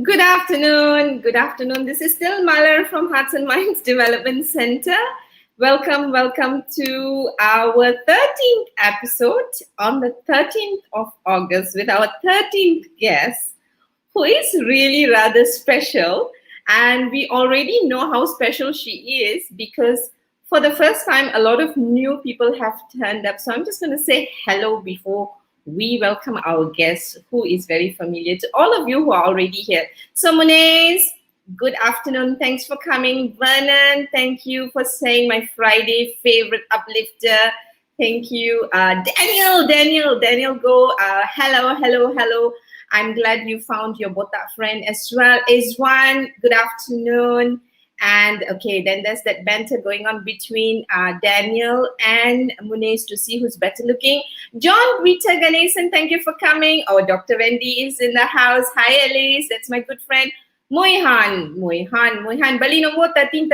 Good afternoon. Good afternoon. This is still Malar from Hearts&Minds Development Center. Welcome to our 13th episode on the 13th of August with our 13th guest, who is really rather special. And we already know how special she is because for the first time, a lot of new people have turned up. So I'm just going to say hello before we welcome our guest, who is very familiar to all of you who are already here. So, Munes, good afternoon. Thanks for coming. Vernon, thank you for saying my Friday favorite uplifter. Thank you. Daniel, go. Hello. I'm glad you found your Botak friend as well. Izwan, good afternoon. And okay, then there's that banter going on between Daniel and Munes to see who's better looking. John Rita Ganesan, thank you for coming. Oh, Dr. Wendy is in the house. Hi, Alice. That's my good friend. Moihan. Bali nomor 13.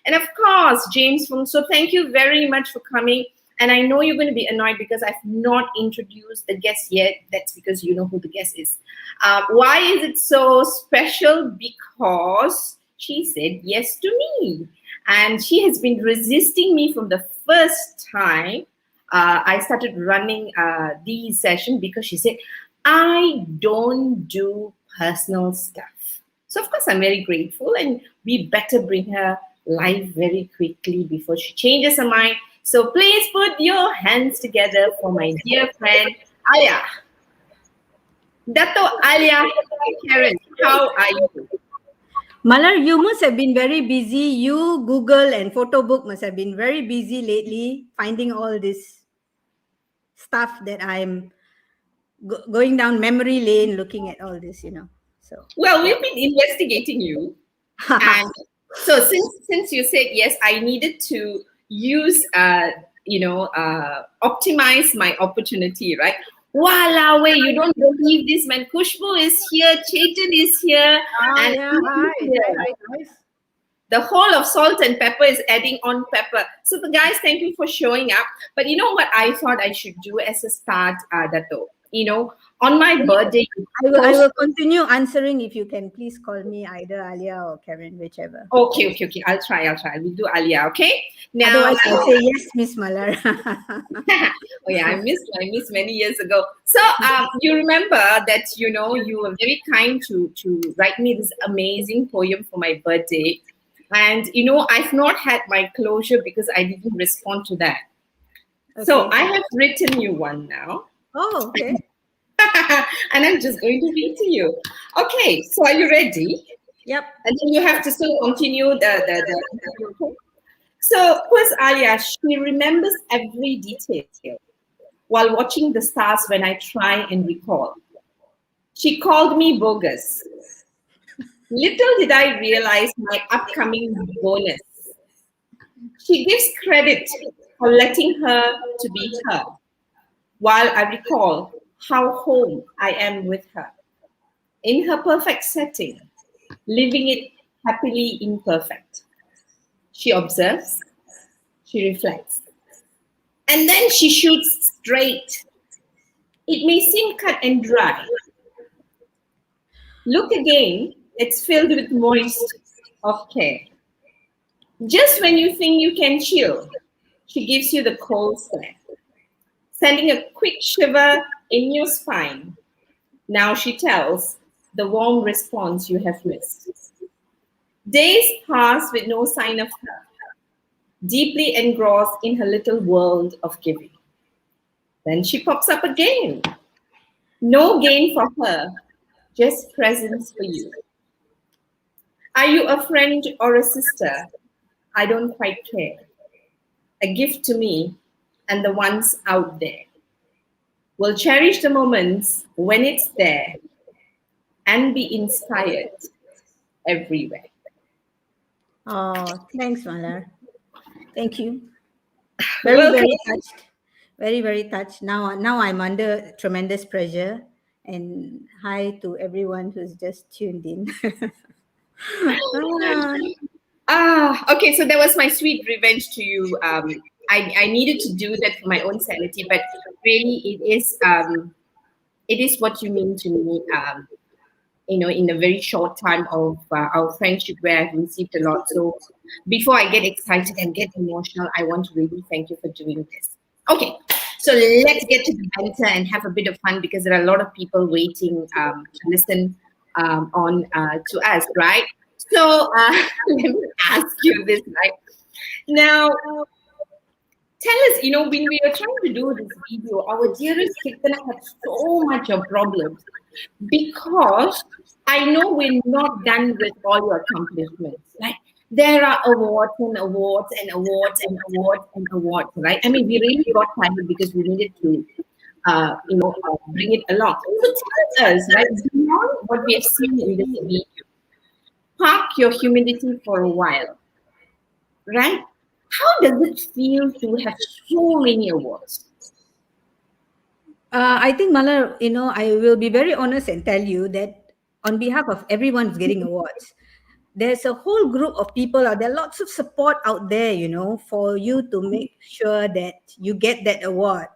And of course, James Fung. So thank you very much for coming. And I know you're going to be annoyed because I've not introduced the guest yet. That's because you know who the guest is. Why is it so special? Because she said yes to me. And she has been resisting me from the first time I started running these sessions because she said, I don't do personal stuff. So, of course, I'm very grateful and we better bring her live very quickly before she changes her mind. So, please put your hands together for my dear friend, Alia. Dato Alia Karen, how are you? Malar, you must have been very busy. You, Google, and Photo Book must have been very busy lately finding all this stuff that I'm going down memory lane looking at all this, So, well, we've been investigating you. And so since you said yes, I needed to use, optimize my opportunity, right? Wow, you don't believe this, man. Kushbu is here, Chetan is here, and hi. the whole of Salt and Pepper is adding on pepper. So the guys, thank you for showing up. But you know what I thought I should do as a start, Dato? On my birthday, I will continue answering if you can please call me either Alia or Karen, whichever. Okay. I'll try. We'll do Alia, okay? Now, otherwise, I'll say yes, Miss Malar. Oh yeah, I missed many years ago. So you remember that you were very kind to write me this amazing poem for my birthday, and I've not had my closure because I didn't respond to that. Okay. So I have written you one now. Oh, okay. And I'm just going to read to you. Okay, so are you ready? Yep. And then you have to still continue the So who's Alia? She remembers every detail while watching the stars when I try and recall. She called me bogus. Little did I realize my upcoming bonus. She gives credit for letting her to be her, while I recall how home I am with her. In her perfect setting, living it happily imperfect. She observes, she reflects, and then she shoots straight. It may seem cut and dry. Look again, it's filled with moist of care. Just when you think you can chill, she gives you the cold stare, sending a quick shiver in your spine. Now she tells the warm response you have missed. Days pass with no sign of her, deeply engrossed in her little world of giving. Then she pops up again. No gain for her, just presence for you. Are you a friend or a sister? I don't quite care. A gift to me and the ones out there. We'll cherish the moments when it's there and be inspired everywhere. Oh, thanks, Malar. Thank you. Very touched. Very touched. Now I'm under tremendous pressure. And hi to everyone who's just tuned in. Okay, so that was my sweet revenge to you. I needed to do that for my own sanity, but really it is what you mean to me. in a very short time of our friendship where I've received a lot. So before I get excited and get emotional, I want to really thank you for doing this. Okay, so let's get to the banter and have a bit of fun because there are a lot of people waiting to listen on to us, right? So let me ask you this, right? Now, tell us, when we were trying to do this video, our dearest Kirtana had so much of problems because I know we're not done with all your accomplishments. Like there are awards and awards and awards and awards and awards, right? I mean, we really got tired because we needed to, bring it along. So tell us, right, beyond what we have seen in this video, park your humility for a while, right? How does it feel to have so many awards? I think, Mala, I will be very honest and tell you that on behalf of everyone who's getting awards, there's a whole group of people out there, lots of support out there, for you to make sure that you get that award.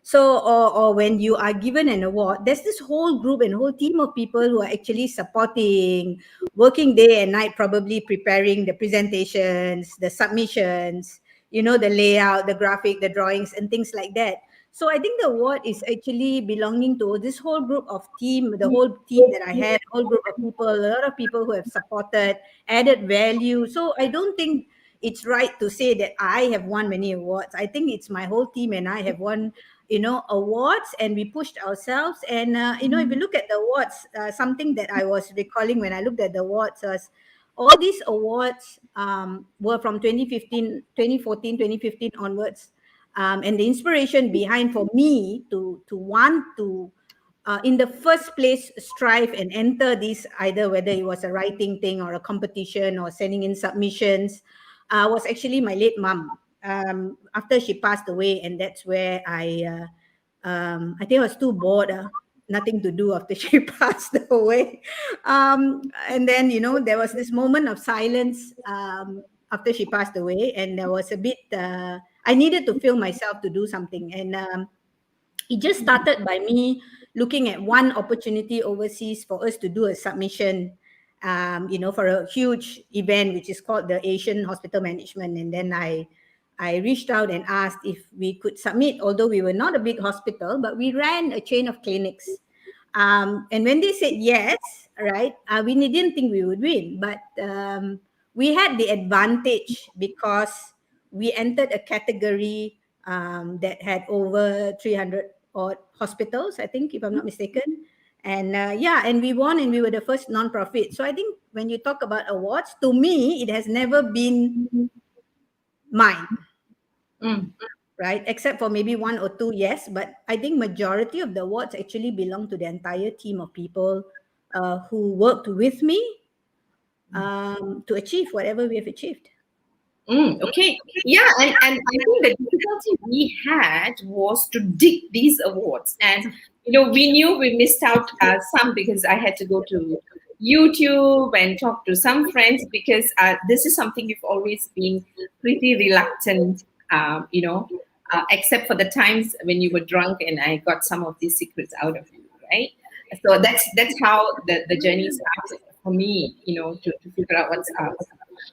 So, or when you are given an award, there's this whole group and whole team of people who are actually supporting, working day and night, probably preparing the presentations, the submissions, the layout, the graphic, the drawings, and things like that. So I think the award is actually belonging to this whole group of team, the whole team that I had, whole group of people, a lot of people who have supported, added value. So I don't think it's right to say that I have won many awards. I think it's my whole team and I have won, awards, and we pushed ourselves. And if you look at the awards, something that I was recalling when I looked at the awards was all these awards were from 2015, 2014, 2015 onwards. And the inspiration behind for me to want to in the first place strive and enter this, either whether it was a writing thing or a competition or sending in submissions, was actually my late mom. After she passed away, and that's where I think I was too bored, nothing to do after she passed away. And then, there was this moment of silence after she passed away, and there was a bit, I needed to feel myself to do something. And it just started by me looking at one opportunity overseas for us to do a submission, for a huge event which is called the Asian Hospital Management. And then I reached out and asked if we could submit, although we were not a big hospital, but we ran a chain of clinics. And when they said yes, right, we didn't think we would win, but we had the advantage because we entered a category that had over 300 odd hospitals, I think, if I'm not mistaken. And and we won, and we were the first non-profit. So I think when you talk about awards, to me, it has never been mine, Mm. right? Except for maybe one or two, yes. But I think majority of the awards actually belong to the entire team of people who worked with me to achieve whatever we have achieved. Okay. Yeah, and I think the difficulty we had was to dig these awards. And, we knew we missed out some because I had to go to YouTube and talk to some friends because this is something you've always been pretty reluctant, except for the times when you were drunk and I got some of these secrets out of you, right? So that's how the journey started for me, to figure out what's up.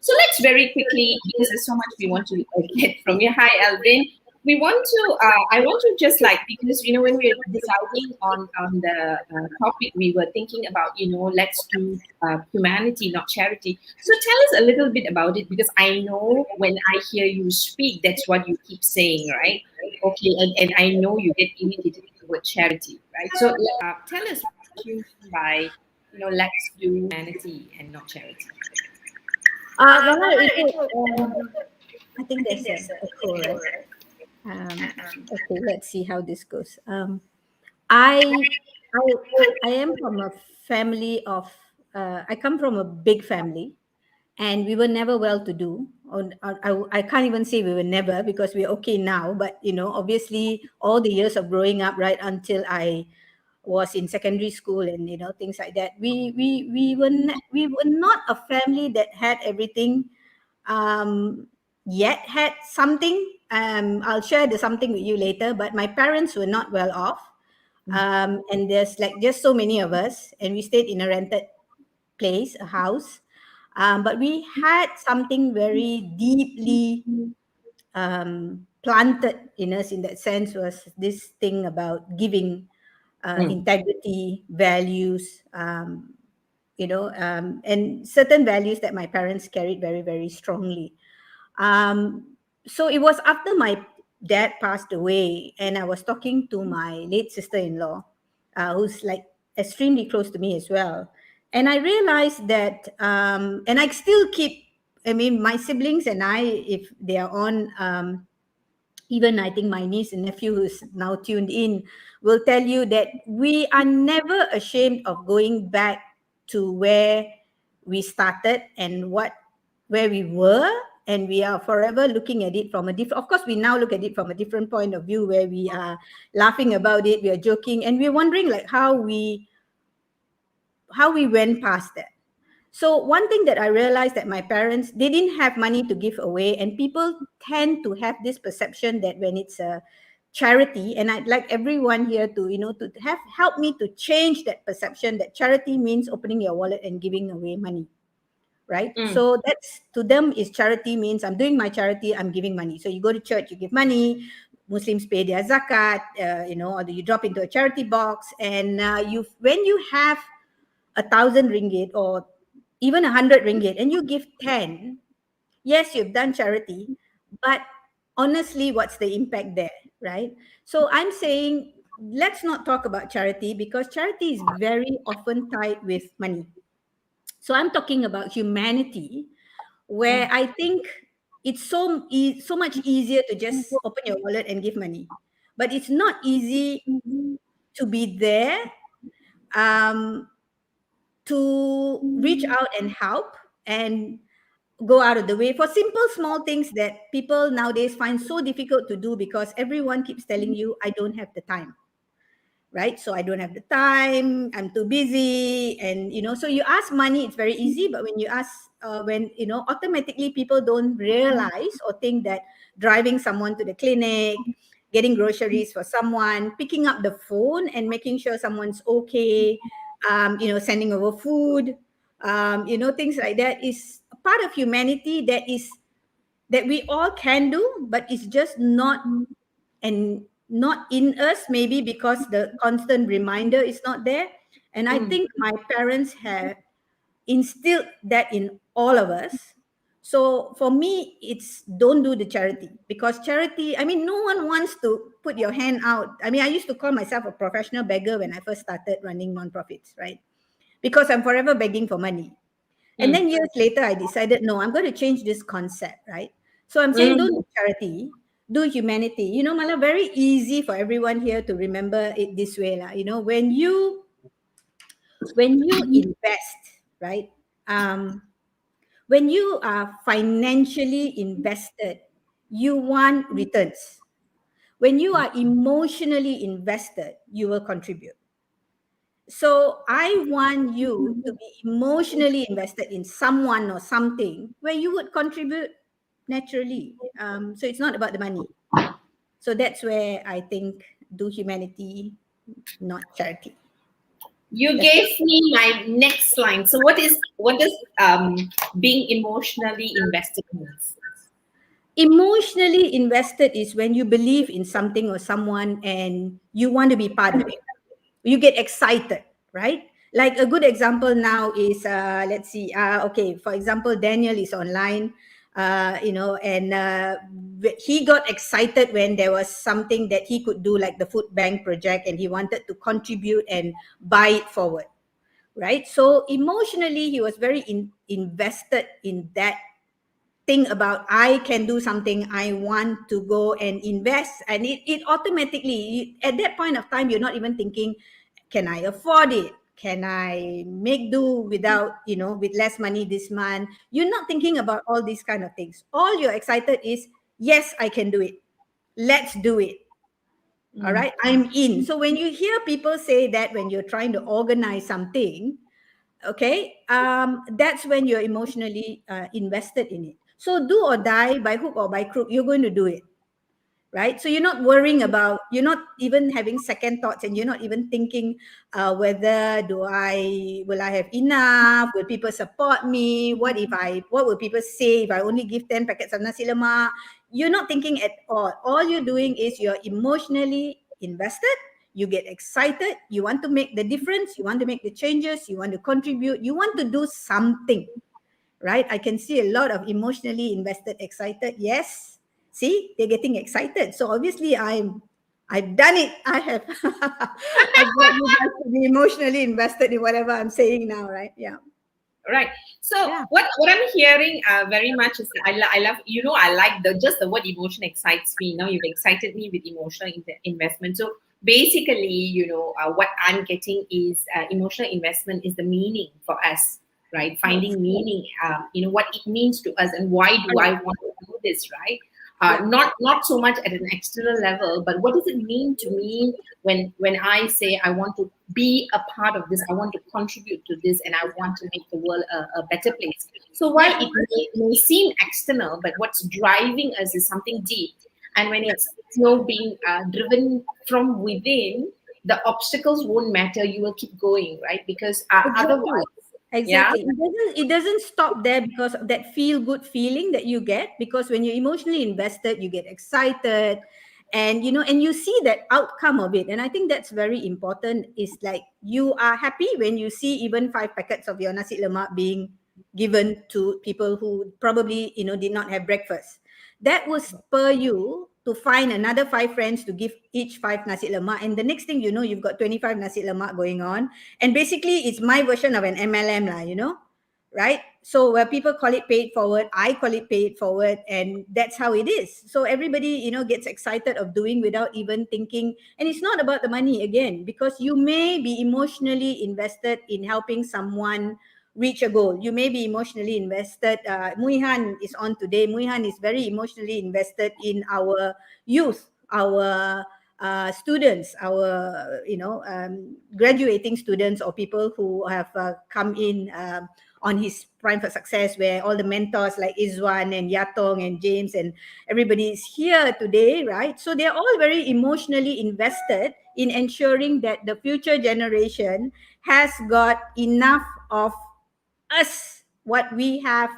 So let's very quickly, because there's so much we want to get from you. Hi, Alvin. I want to just like, because, when we were deciding on the topic, we were thinking about, let's do humanity, not charity. So tell us a little bit about it, because I know when I hear you speak, that's what you keep saying, right? Okay, and I know you get irritated with the word charity, right? So tell us what you mean by, let's do humanity and not charity. I think there's a echo, right? Okay, let's see how this goes. I, I, I am from a family of. I come from a big family, and we were never well-to-do. I can't even say we were never, because we're okay now. But obviously, all the years of growing up, right until I was in secondary school, and things like that, we were not a family that had everything, yet had something. I'll share the something with you later, but my parents were not well off. And there's like just so many of us, and we stayed in a rented place, a house. But we had something very deeply planted in us in that sense, was this thing about giving, Mm. integrity, values, and certain values that my parents carried very, very strongly. So it was after my dad passed away, and I was talking to my late sister-in-law, who's like extremely close to me as well. And I realized that, and I still keep, I mean, my siblings and I, if they are on, even I think my niece and nephew who's now tuned in will tell you that we are never ashamed of going back to where we started and where we were, and we are forever looking at it from a different, of course we now look at it from a different point of view, where we are laughing about it, we are joking, and we're wondering like how we went past that. So one thing that I realized, that my parents, they didn't have money to give away, and people tend to have this perception that when it's a charity, and I'd like everyone here to, to have help me to change that perception, that charity means opening your wallet and giving away money, right? Mm. So that's, to them, is charity means I'm doing my charity, I'm giving money. So you go to church, you give money. Muslims pay their zakat, or you drop into a charity box, and when you have 1,000 ringgit, or even 100 ringgit, and you give 10, yes, you've done charity, but honestly, what's the impact there, right? So I'm saying, let's not talk about charity, because charity is very often tied with money. So I'm talking about humanity, where Mm. I think it's so much easier to just open your wallet and give money, but it's not easy to be there, um, to reach out and help, and go out of the way for simple small things that people nowadays find so difficult to do, because everyone keeps telling you, I don't have the time, right? So I don't have the time, I'm too busy. And so you ask money, it's very easy, but when you ask, when automatically people don't realize or think that driving someone to the clinic, getting groceries for someone, picking up the phone and making sure someone's okay, sending over food, things like that, is a part of humanity that we all can do, but it's just not in us, maybe because the constant reminder is not there. And I Mm. think my parents have instilled that in all of us. So for me, it's, don't do the charity, because charity, I mean, no one wants to put your hand out. I mean, I used to call myself a professional beggar when I first started running non-profits, right? Because I'm forever begging for money. And Mm. then years later, I decided, no, I'm going to change this concept, right? So I'm saying, don't Mm. do charity, do humanity. Mala, very easy for everyone here to remember it this way, lah. When you invest, right? Um, when you are financially invested, you want returns. When you are emotionally invested, you will contribute. So I want you to be emotionally invested in someone or something where you would contribute naturally. So it's not about the money. So that's where I think, do humanity, not charity. You That's gave me my next line. So what does being emotionally invested means? emotionally invested is when you believe in something or someone and you want to be part of it. You get excited, right? Like a good example now is, let's see, okay, for example, Daniel is online, and he got excited when there was something that he could do, like the food bank project, and he wanted to contribute and buy it forward, right? So emotionally he was very invested in that think about, I can do something, I want to go and invest, and it automatically, at that point of time, you're not even thinking, can I afford it, can I make do without, with less money this month. You're not thinking about all these kind of things. All you're excited is, yes, I can do it, let's do it. All Mm. right, I'm in. So when you hear people say that when you're trying to organize something, okay, that's when you're emotionally invested in it. So do or die, by hook or by crook, you're going to do it, right? So you're not worrying about, you're not even having second thoughts, and you're not even thinking whether will I have enough, will people support me, what will people say if I only give 10 packets of nasi lemak. You're not thinking at all you're doing is you're emotionally invested. You get excited, you want to make the difference, you want to make the changes, you want to contribute, you want to do something, right? I can see a lot of emotionally invested, excited. Yes. See, they're getting excited. So obviously I've done it. I have I've got you guys to be emotionally invested in whatever I'm saying now, right? Yeah. Right. So Yeah. what I'm hearing very much is I love, I like the just the word emotion excites me. Now you've excited me with emotional investment. So basically, what I'm getting is emotional investment is the meaning for us, right? Yes. Finding meaning, what it means to us and why do I Correct. want to do this, right? Yeah. Not so much at an external level, but what does it mean to me when I say I want to be a part of this, I want to contribute to this, and I want to make the world a better place. So while Yeah. it may seem external, but what's driving us is something deep. And when it's being driven from within, the obstacles won't matter. You will keep going, right? Because Exactly. otherwise, yeah, Exactly. It doesn't stop there because of that feel good feeling that you get, because when you're emotionally invested, you get excited, and and you see that outcome of it. And I think that's very important, is like you are happy when you see even 5 packets of your nasi lemak being given to people who probably did not have breakfast. That will spur you to find another 5 friends to give each 5 nasi lemak, and the next thing you know, you've got 25 nasi lemak going on. And basically it's my version of an MLM lah, right? So where people call it paid forward, I call it paid forward, and that's how it is. So everybody gets excited of doing without even thinking. And it's not about the money again, because you may be emotionally invested in helping someone reach a goal. You may be emotionally invested. Muihan is on today. Muihan is very emotionally invested in our youth, our students, our graduating students, or people who have come in on his Prime for Success, where all the mentors like Izwan and Yatong and James and everybody is here today, right? So they're all very emotionally invested in ensuring that the future generation has got enough of us, what we have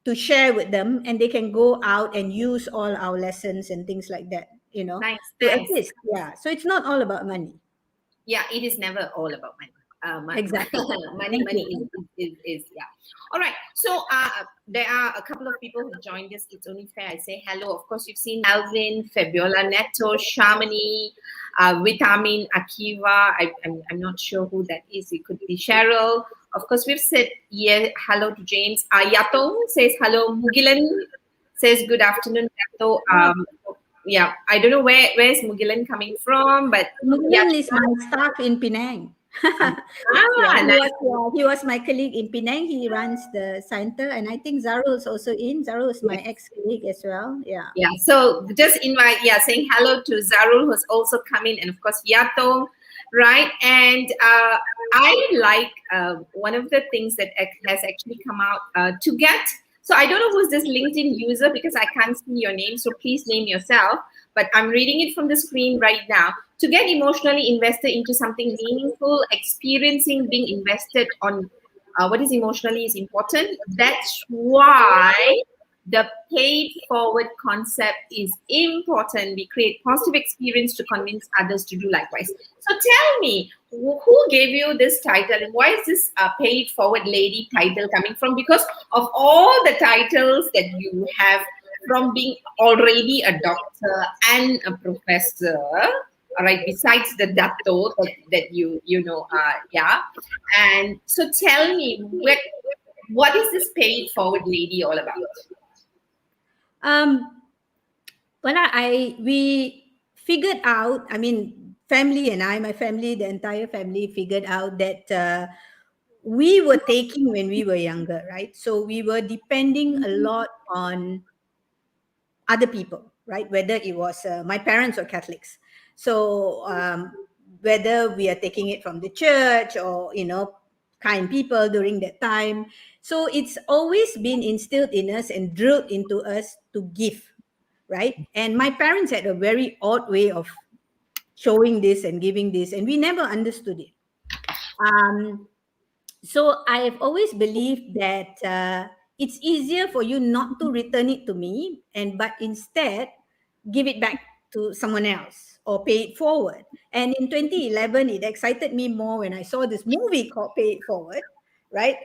to share with them, and they can go out and use all our lessons and things like that, nice, to nice. assist. Yeah. So it's not all about money. Yeah, it is never all about money. Exactly. Money, Thank money you. is yeah. All right. So there are a couple of people who joined us. It's only fair I say hello. Of course, you've seen Alvin, Fabiola Neto, Shamini, Vitamin, Akiva. I'm not sure who that is. It could be Cheryl. Of course, we've said yeah, hello to James. Yatong says hello. Mugilan says good afternoon, Yato. Oh, Yeah, I don't know where's Mugilan coming from, but yeah. Mughal is my staff in Penang. Yeah, Ah, nice. he was my colleague in Penang. He runs the center, and I think Zarul is also in. Zarul is my Yes. ex-colleague as well. Yeah. Yeah. So just invite, yeah, saying hello to Zarul, who's also coming, and of course Yato, right? And I like one of the things that has actually come out to get. So I don't know who's this LinkedIn user because I can't see your name. So please name yourself. But I'm reading it from the screen right now. To get emotionally invested into something meaningful, experiencing being invested on what is emotionally is important. That's why the paid forward concept is important. We create positive experience to convince others to do likewise. So tell me, who gave you this title and why is this paid forward lady title coming from? Because of all the titles that you have, from being already a doctor and a professor, all right, besides the dato that yeah. And so tell me, what is this paid forward lady all about? Um, well, we figured out. I mean, family and I, my family, the entire family, figured out that we were taking when we were younger, right? So we were depending a lot on other people, right? Whether it was my parents or Catholics. So whether we are taking it from the church or, kind people during that time. So it's always been instilled in us and drilled into us to give. right? And my parents had a very odd way of showing this and giving this, and we never understood it. Um, so I have always believed that it's easier for you not to return it to me, and but instead give it back to someone else or pay it forward. And in 2011, it excited me more when I saw this movie called Pay It Forward, right?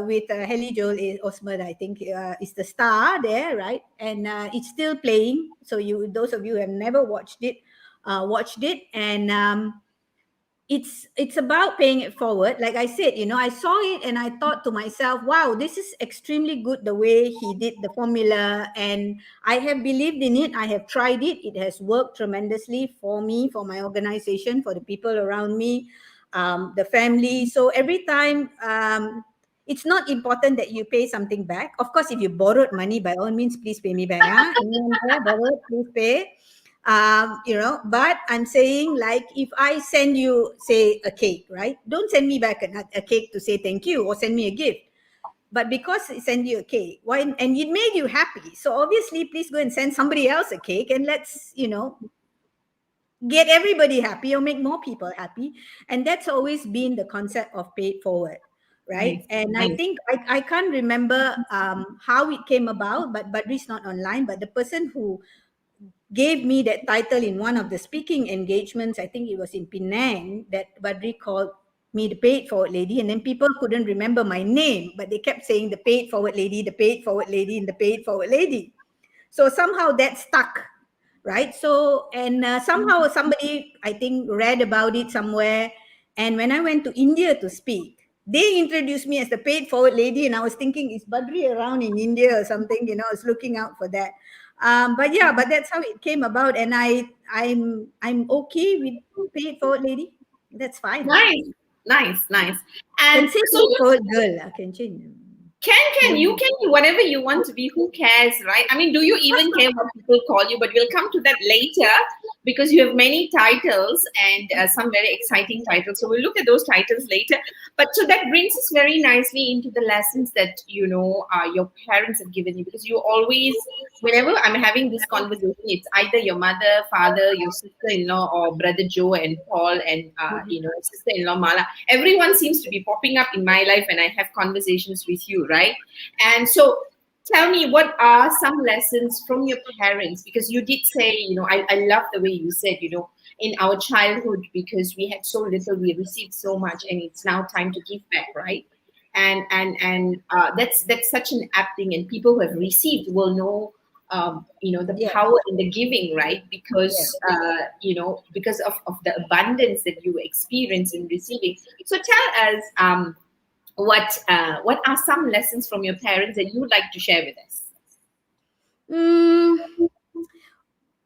With Haley Joel Osment, I think, is the star there, right? And it's still playing. So you, those of you who have never watched it, and it's about paying it forward. Like I said, I saw it and I thought to myself, wow, this is extremely good the way he did the formula, and I have believed in it. I have tried it. It has worked tremendously for me, for my organization, for the people around me, the family. So every time, it's not important that you pay something back. Of course, if you borrowed money, by all means, please pay me back. Anyone there borrowed, please pay. But I'm saying, like, if I send you, say, a cake, right? Don't send me back a cake to say thank you, or send me a gift. But because I send you a cake, why? And it made you happy, so obviously, please go and send somebody else a cake, and let's, get everybody happy or make more people happy. And that's always been the concept of pay it forward, right? Nice, And I nice, think I can't remember how it came about, but Badri's not online. But the person who gave me that title in one of the speaking engagements, I think it was in Penang, that Badri called me the paid forward lady. And then people couldn't remember my name, but they kept saying the paid forward lady, the paid forward lady, and the paid forward lady. So somehow that stuck, right? So, and somehow somebody, I think, read about it somewhere. And when I went to India to speak, they introduced me as the paid forward lady, and I was thinking, is Badri around in India or something? I was looking out for that. But yeah, but that's how it came about, and I'm okay with paid forward lady. That's fine. nice, nice, nice. Can And say so paid forward girl. I can change. you can be whatever you want to be. Who cares, right? I mean, do you even care what people call you? But we'll come to that later, because you have many titles, and some very exciting titles. So we'll look at those titles later. But so that brings us very nicely into the lessons that your parents have given you, because you always, whenever I'm having this conversation, it's either your mother, father, your sister-in-law, or brother Joe and Paul, and sister-in-law Mala. Everyone seems to be popping up in my life when I have conversations with you, right? And so tell me, what are some lessons from your parents? Because you did say, I love the way you said, in our childhood, because we had so little, we received so much, and it's now time to give back, right? And that's such an apt thing, and people who have received will know, the Yeah, power in the giving, right? yeah. Because of the abundance that you experience in receiving. So tell us, what are some lessons from your parents that you would like to share with us? Mm,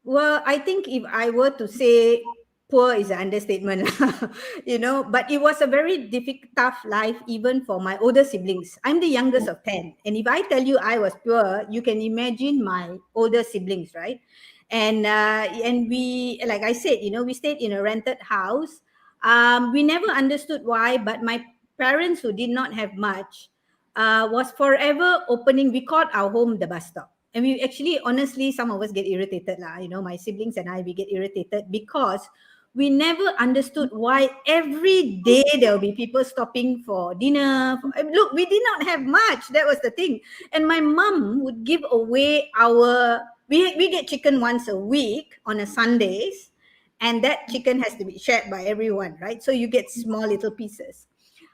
Well, I think if I were to say poor is an understatement, but it was a very difficult, tough life even for my older siblings. I'm the youngest of 10. And if I tell you I was poor, you can imagine my older siblings, right? And we, like I said, we stayed in a rented house. We never understood why, but my parents, who did not have much, was forever opening. We called our home the bus stop. And we actually, honestly, some of us get irritated lah. My siblings and I, we get irritated because we never understood why every day there will be people stopping for dinner. Look, we did not have much. That was the thing. And my mom would give away we get chicken once a week on a Sundays, and that chicken has to be shared by everyone, right? So you get small little pieces.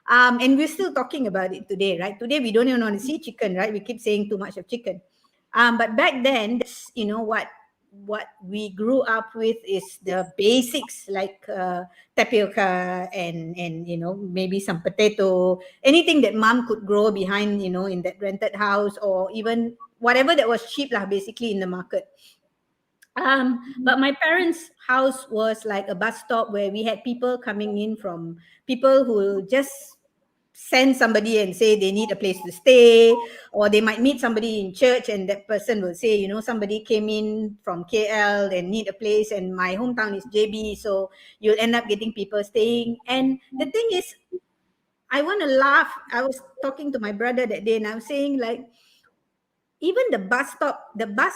And we're still talking about it today, right? Today we don't even want to see chicken, right? We keep saying too much of chicken. But back then, that's what we grew up with is the basics, like tapioca and maybe some potato, anything that mom could grow behind, in that rented house, or even whatever that was cheap lah, basically in the market. But my parents' house was like a bus stop where we had people coming in, from people who just send somebody and say they need a place to stay, or they might meet somebody in church and that person will say, somebody came in from KL and need a place, and my hometown is JB, so you'll end up getting people staying. And the thing is, I want to laugh. I was talking to my brother that day and I'm saying, like, even the bus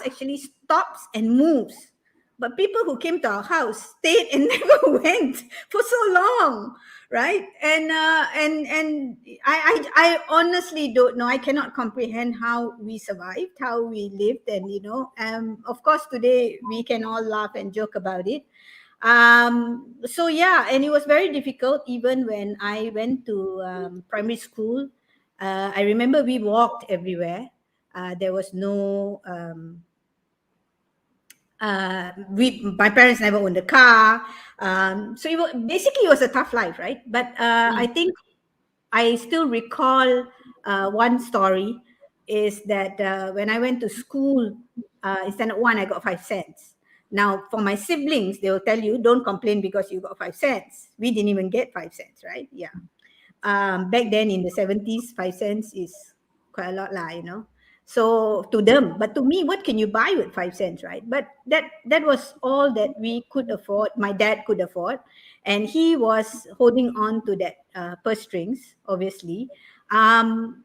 actually stops and moves. But people who came to our house stayed and never went for so long, right? And I honestly don't know. I cannot comprehend how we survived, how we lived, and of course today we can all laugh and joke about it. So yeah, and it was very difficult even when I went to primary school. I remember we walked everywhere. There was no we my parents never owned a car. So basically it was a tough life, right? But I think I still recall one story is that when I went to school in standard one, I got 5 cents. Now, for my siblings, they will tell you, don't complain because you got 5 cents. We didn't even get 5 cents, right? Yeah. Back then in the 70s, 5 cents is quite a lot, lah. So to them, but to me, what can you buy with 5 cents, right? But that was all that we could afford. My dad could afford, and he was holding on to that purse strings, obviously. Um,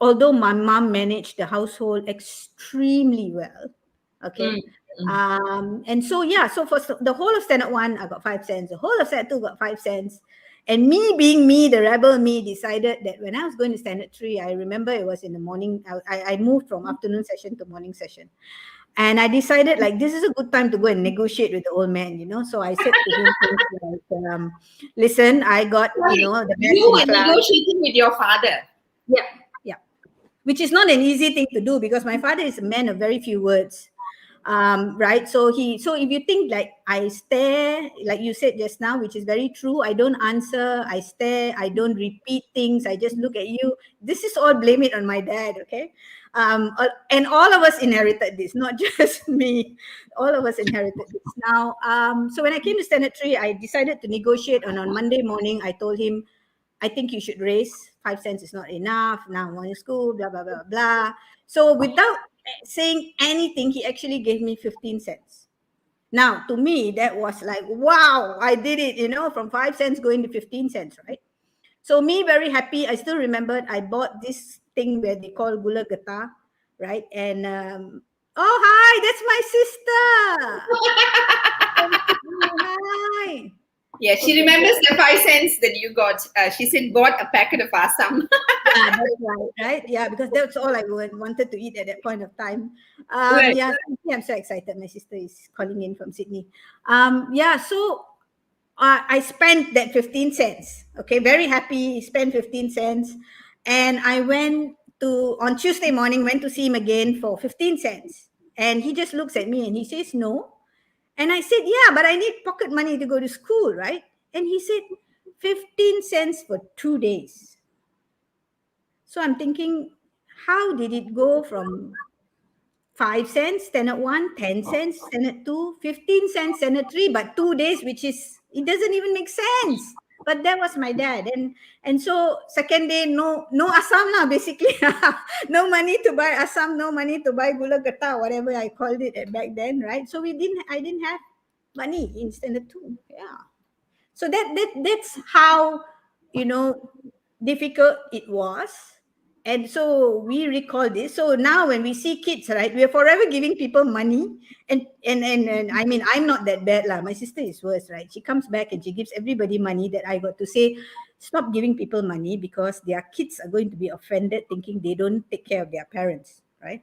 Although my mom managed the household extremely well, Mm, okay. mm. And so yeah, so for the whole of standard one, I got 5 cents. The whole of standard two got 5 cents. And me being me, the rebel me, decided that when I was going to standard three, I remember it was in the morning. I moved from afternoon session to morning session, and I decided like this is a good time to go and negotiate with the old man. So I said to him things like, "Listen, I got Sorry, the best you in were class." negotiating with your father. Yeah, yeah, which is not an easy thing to do because my father is a man of very few words. Right, so if you think like I stare, like you said just now, which is very true, I don't answer, I stare, I don't repeat things, I just look at you. This is all blame it on my dad, okay? And all of us inherited this, not just me. All of us inherited this. Now, so when I came to standard three, I decided to negotiate, and on Monday morning I told him, I think you should raise 5 cents is not enough. Now I'm going to school, blah, blah, blah, blah. So without saying anything, he actually gave me 15 cents. Now, to me, that was like, wow, I did it, from 5 cents going to 15 cents, right? So me very happy. I still remembered I bought this thing where they call gula gata, right? And oh, hi, that's my sister. Hi. Yeah, she Okay. remembers the 5 cents that you got. She said bought a packet of asam. Yeah, that's right, right? Yeah, because that's all I wanted to eat at that point of time. Right. Yeah, I'm so excited. My sister is calling in from Sydney. Yeah, so I spent that 15 cents. Okay, very happy. Spent 15 cents, and I went to on Tuesday morning. Went to see him again for 15 cents, and he just looks at me and he says no. And I said, yeah, but I need pocket money to go to school, right? And he said, 15 cents for 2 days. So I'm thinking, how did it go from 5 cents, standard one, 10 cents, standard two, 15 cents, standard three, but 2 days, which is, it doesn't even make sense. But that was my dad. And so second day, no asam lah, basically. No money to buy asam, no money to buy gula gata, whatever I called it back then, right? So I didn't have money in standard two. Yeah. So that's how you know difficult it was. And so we recall this. So now when we see kids, right, we are forever giving people money. And I mean, I'm not that bad lah. My sister is worse, right? She comes back and she gives everybody money. That I got to say, stop giving people money because their kids are going to be offended thinking they don't take care of their parents, right?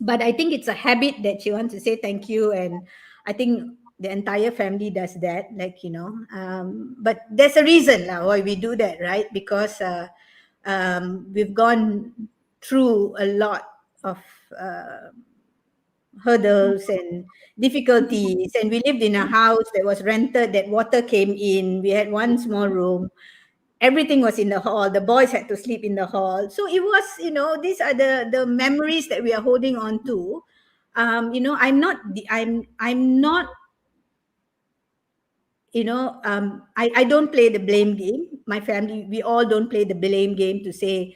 But I think it's a habit that she wants to say thank you, and I think the entire family does that. Like but there's a reason now why we do that, right? Because we've gone through a lot of uh, hurdles and difficulties, and we lived in a house that was rented. That water came in. We had one small room, everything was in the hall, the boys had to sleep in the hall. So it was, these are the memories that we are holding on to. I'm not I don't play the blame game. My family, we all don't play the blame game to say,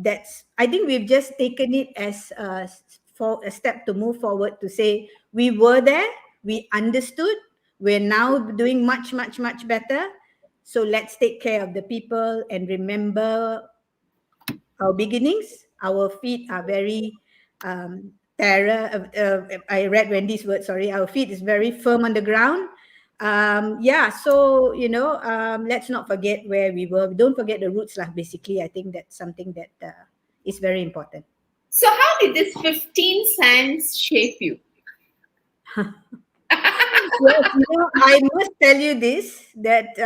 that's, I think we've just taken it as for a step to move forward to say we were there, we understood, we're now doing much, much, much better. So let's take care of the people and remember our beginnings, our feet are very terror. I read Wendy's word. Sorry, our feet is very firm on the ground. Yeah, so let's not forget where we were. Don't forget the roots, lah. Basically, I think that's something that is very important. So how did this 15 cents shape you? Yes, I must tell you this that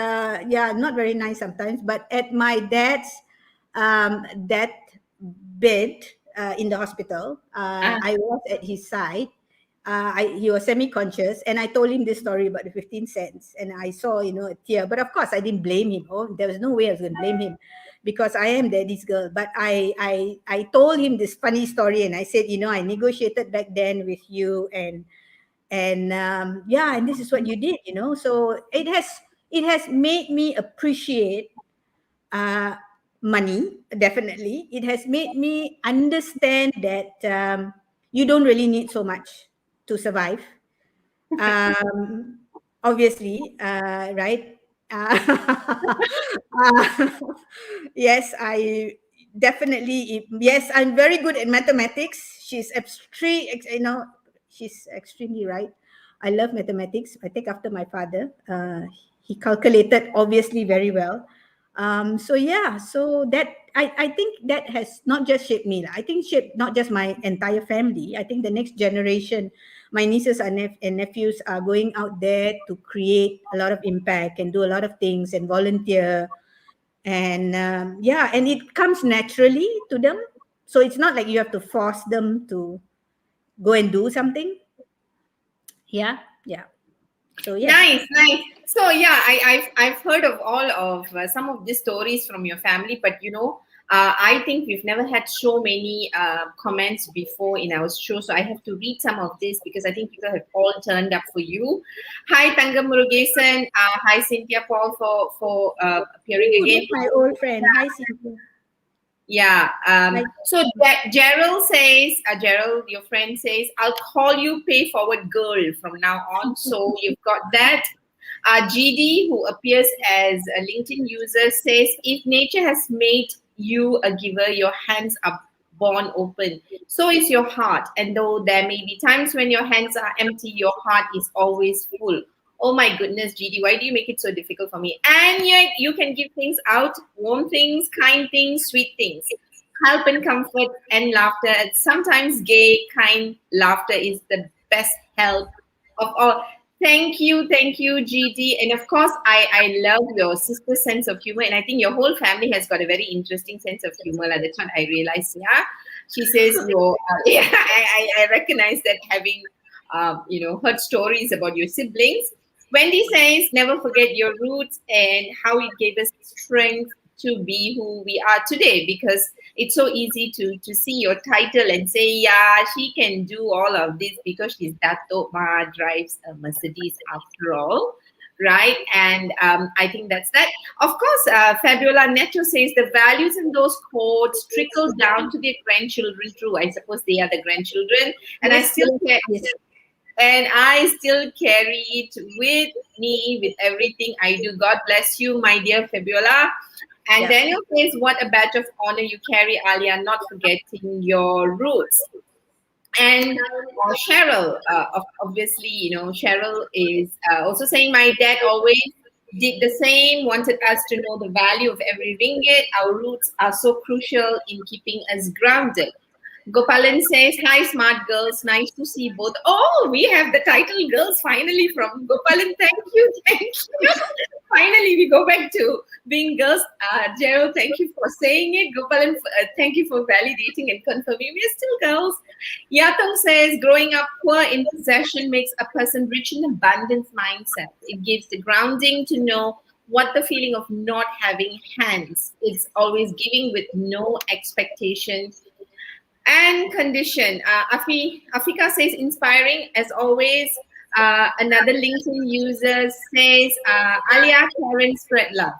yeah, not very nice sometimes, but at my dad's death bed in the hospital, Ah, I was at his side. He was semi-conscious, and I told him this story about the 15 cents, and I saw a tear. But of course, I didn't blame him. Oh, there was no way I was going to blame him, because I am daddy's girl. But I told him this funny story, and I said, I negotiated back then with you, and yeah, and this is what you did. So it has made me appreciate uh money. Definitely, it has made me understand that you don't really need so much to survive. um Obviously, right. uh, yes, I definitely, yes, I'm very good at mathematics. She's extremely right. I love mathematics. I take after my father. He calculated obviously very well. So yeah, so that I think that has not just shaped me. I think shaped not just my entire family. I think the next generation, my nieces and nephews, are going out there to create a lot of impact and do a lot of things and volunteer. And yeah, and it comes naturally to them. So it's not like you have to force them to go and do something. Yeah, yeah. So yes. nice, nice. So yeah, I've heard of all of some of these stories from your family, but I think we've never had so many comments before in our show. So I have to read some of this because I think people have all turned up for you. Hi, Tangam Murugesan. Hi, Cynthia Paul for appearing Ooh, again. that's my old friend. Hi, Cynthia. Yeah. Hi. So that Gerald says, Gerald, your friend says, I'll call you pay forward girl from now on. So you've got that. GD, who appears as a LinkedIn user, says, if nature has made you a giver, your hands are born open. So is your heart. And though there may be times when your hands are empty, your heart is always full. Oh my goodness, GD, why do you make it so difficult for me? And yet you can give things out, warm things, kind things, sweet things, help and comfort and laughter. And sometimes gay, kind laughter is the best help of all. Thank you, GD. And of course, I love your sister's sense of humor. And I think your whole family has got a very interesting sense of humor. Like, that's what I realized. Yeah. She says, yeah, I recognize that having, heard stories about your siblings. Wendy says, never forget your roots and how it gave us strength to be who we are today, because it's so easy to see your title and say, yeah, she can do all of this because she's Dato Ma, drives a Mercedes after all, right? And I think that's that. Of course, Fabiola Neto says the values in those quotes trickle down to their grandchildren. True, I suppose they are the grandchildren, and I Yes, still yes, yes. and I still carry it with me with everything I do. God bless you, my dear Fabiola. And Yeah. Daniel says, what a badge of honor you carry, Alia, not forgetting your roots. And Cheryl, obviously, Cheryl is also saying, my dad always did the same, wanted us to know the value of every ringgit. Our roots are so crucial in keeping us grounded. Gopalan says, hi, smart girls. Nice to see both. Oh, we have the title girls finally from Gopalan. Thank you. Thank you. Finally, we go back to being girls. Gerald, thank you for saying it. Gopalan, thank you for validating and confirming. We are still girls. Yatong says, growing up poor in possession makes a person rich in abundance mindset. It gives the grounding to know what the feeling of not having hands. It's always giving with no expectation and condition. Afika says, inspiring as always. Another LinkedIn user says, Alia, Karen, spread love.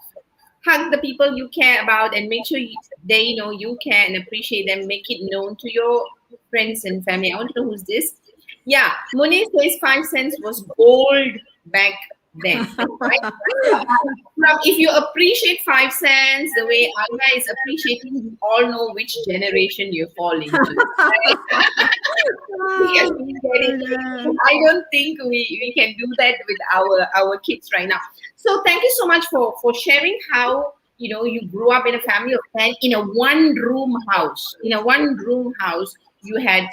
Hug the people you care about and make sure they know you care and appreciate them. Make it known to your friends and family. I want to know who's this. Yeah, Moni says 5 cents was gold back then, right? From if you appreciate 5 cents the way Aya is appreciating, we all know which generation you fall into. Right? Yes, we get it. I don't think we can do that with our kids right now. So thank you so much for sharing how you grew up in a family of 10 in a one room house. In a one room house, you had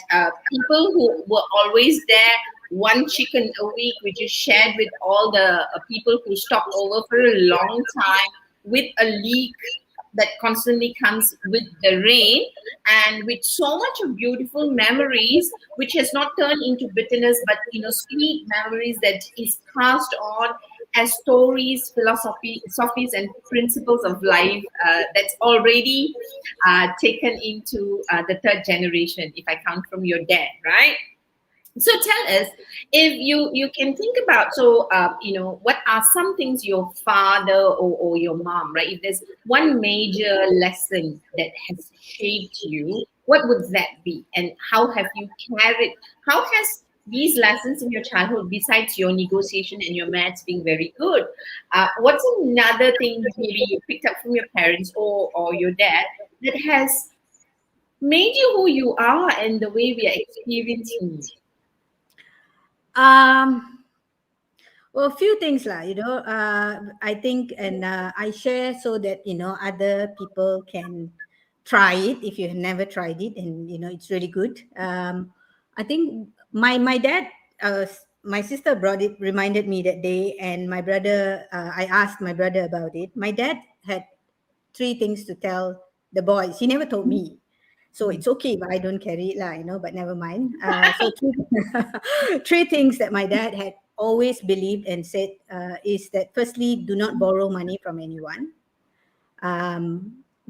people who were always there. One chicken a week, which is shared with all the people who stopped over for a long time, with a leak that constantly comes with the rain, and with so much of beautiful memories which has not turned into bitterness, but sweet memories that is passed on as stories, philosophies and principles of life, that's already taken into the third generation, if I count from your dad, right? So tell us, if you can think about, so what are some things your father or your mom, right? If there's one major lesson that has shaped you, what would that be? And how have you carried? How has these lessons in your childhood, besides your negotiation and your maths being very good, what's another thing maybe you picked up from your parents or your dad that has made you who you are and the way we are experiencing you? um Well, a few things lah, I think, and I share so that other people can try it if you have never tried it, and it's really good. I think my dad, my sister brought it, reminded me that day, and my brother. I asked my brother about it. My dad had three things to tell the boys. He never told me. So it's okay, but I don't carry it, lah, but never mind. So three things that my dad had always believed and said is that firstly, do not borrow money from anyone.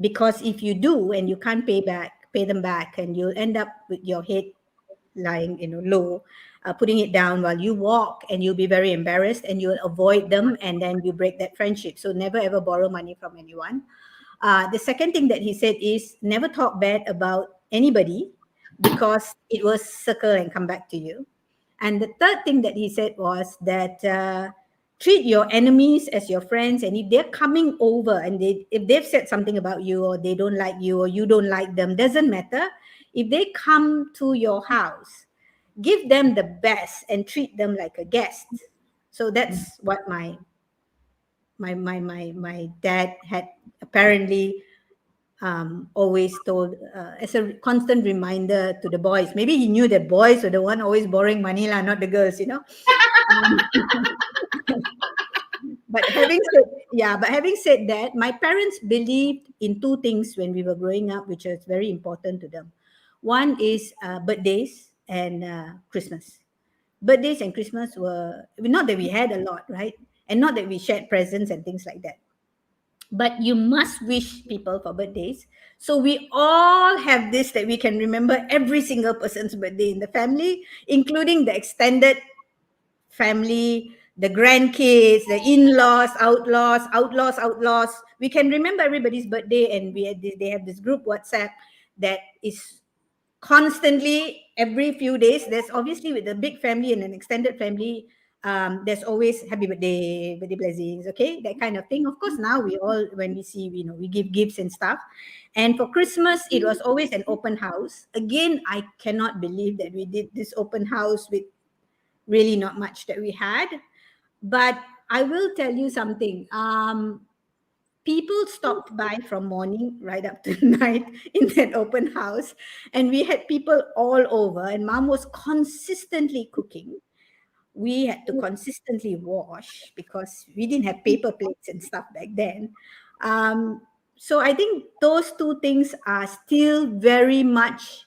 Because if you do and you can't pay them back, and you'll end up with your head lying, low, putting it down while you walk, and you'll be very embarrassed and you'll avoid them, and then you break that friendship. So never ever borrow money from anyone. The second thing that he said is never talk bad about anybody, because it will circle and come back to you. And the third thing that he said was that treat your enemies as your friends, and if they're coming over and if they've said something about you, or they don't like you, or you don't like them, doesn't matter. If they come to your house, give them the best and treat them like a guest. So that's what my dad had apparently always told, as a constant reminder to the boys. Maybe he knew that boys were the one always borrowing money, lah, not the girls. Um, but having said that, my parents believed in two things when we were growing up, which was very important to them. One is birthdays and Christmas. Birthdays and Christmas were not that we had a lot, right? And not that we shared presents and things like that, but you must wish people for birthdays. So we all have this, that we can remember every single person's birthday in the family, including the extended family, the grandkids, the in-laws, outlaws. We can remember everybody's birthday, and they have this group WhatsApp that is constantly every few days. There's obviously, with a big family and an extended family, there's always happy birthday blessings, okay, that kind of thing. Of course, now we all, when we see, we give gifts and stuff. And for Christmas, it was always an open house. Again, I cannot believe that we did this open house with really not much that we had. But I will tell you something. People stopped by from morning right up to night in that open house, and we had people all over, and mom was consistently cooking. We had to consistently wash because we didn't have paper plates and stuff back then. So I think those two things are still very much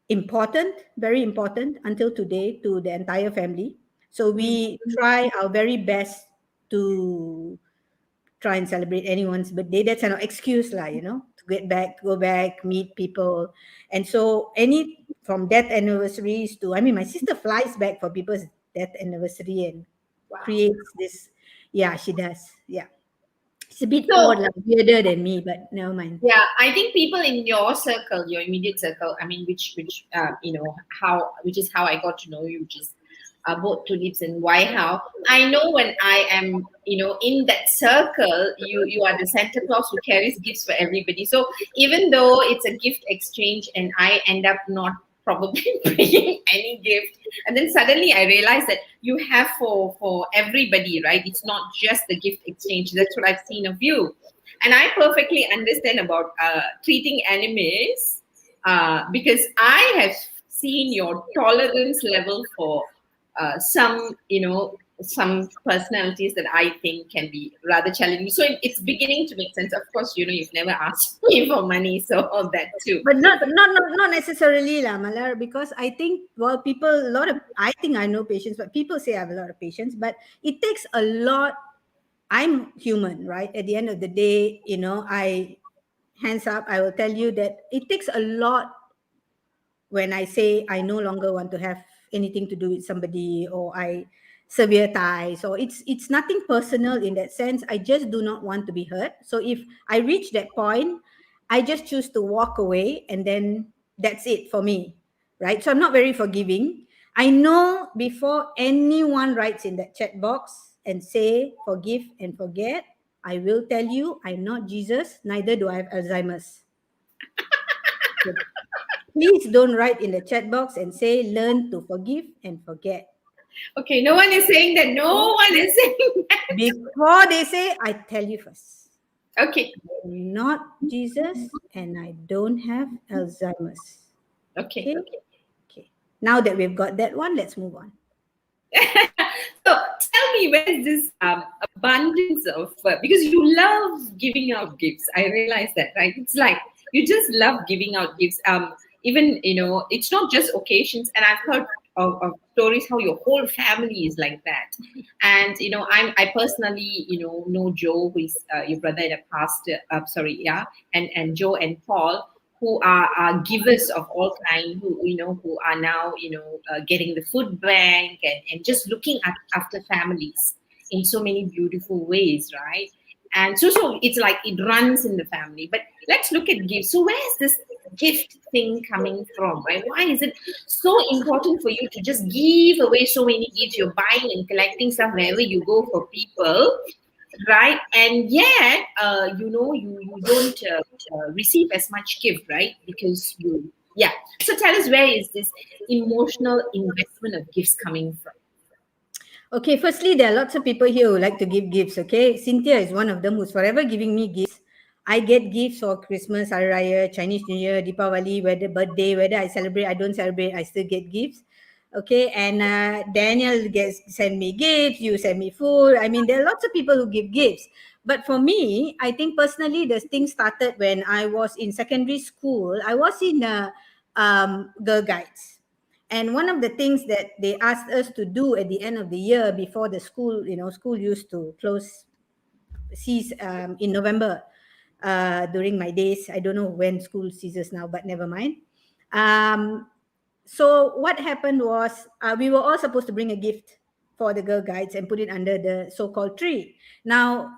important, very important until today to the entire family. So we try our very best to try and celebrate anyone's birthday. That's an excuse, lah, to go back, meet people. And so from death anniversaries to, I mean, my sister flies back for people's death anniversary and Wow. creates this. Yeah, she does. Yeah. It's a bit So, odd, like weirder than me, but never mind. yeah, I think people in your circle, your immediate circle, I mean, which how, which is how I got to know you, which is both tulips and why how. I know when I am, in that circle, you are the Santa Claus who carries gifts for everybody. So even though it's a gift exchange and I end up not probably bringing any gift, and then suddenly I realize that you have for everybody, right? It's not just the gift exchange. That's what I've seen of you, and I perfectly understand about treating animals, because I have seen your tolerance level for some personalities that I think can be rather challenging. So it's beginning to make sense. Of course, you've never asked me for money, so all that too. But not necessarily lah, Malar, because I think, well, people, a lot of, I think I know patience, but people say I have a lot of patience, but it takes a lot. I'm human, right? At the end of the day, hands up, I will tell you that it takes a lot when I say I no longer want to have anything to do with somebody, or I severe ties, or it's nothing personal in that sense. I just do not want to be hurt. So if I reach that point, I just choose to walk away, and then that's it for me, right? So I'm not very forgiving. I know before anyone writes in that chat box and say forgive and forget, I will tell you I'm not Jesus, neither do I have Alzheimer's. Please don't write in the chat box and say learn to forgive and forget. Okay, no one is saying that. No one is saying that. Before they say, I tell you first. Okay. I'm not Jesus and I don't have Alzheimer's. Okay. Okay? Okay. Now that we've got that one, let's move on. So tell me, where is this abundance of, because you love giving out gifts. I realize that, right? It's like you just love giving out gifts. Even it's not just occasions, and I've heard of stories how your whole family is like that. And I personally know Joe, who is your brother and a pastor. Sorry, yeah, and Joe and Paul, who are givers of all kind, who are now getting the food bank, and just looking after families in so many beautiful ways, right? And so it's like it runs in the family. But let's look at gifts. So where's this gift thing coming from, right? Why is it so important for you to just give away so many gifts? You're buying and collecting stuff wherever you go for people, right? And yet you don't receive as much gift, right? Because you yeah So tell us, where is this emotional investment of gifts coming from? Okay, firstly, there are lots of people here who like to give gifts. Okay, Cynthia is one of them who's forever giving me gifts. I get gifts for Christmas, Hari Raya, Chinese New Year, Deepavali, whether birthday, whether I celebrate, I don't celebrate, I still get gifts. Okay, and Daniel send me gifts, you send me food. I mean, there are lots of people who give gifts. But for me, I think personally, the thing started when I was in secondary school. I was in Girl Guides. And one of the things that they asked us to do at the end of the year before the school, school used to close, cease in November during my days. I don't know when school ceases now, but never mind. So what happened was we were all supposed to bring a gift for the Girl Guides and put it under the so-called tree. Now,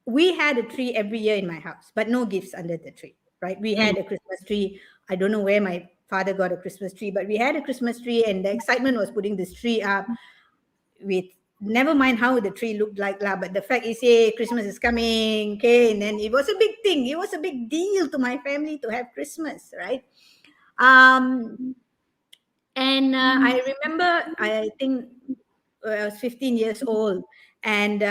we had a tree every year in my house, but no gifts under the tree, right? We had a Christmas tree. I don't know where my father got a Christmas tree, but we had a Christmas tree, and the excitement was putting this tree up with, never mind how the tree looked like lah, but the fact is, hey, Christmas is coming, okay? And then it was a big thing. It was a big deal to my family to have Christmas, right? And I remember, I think I was 15 years old, and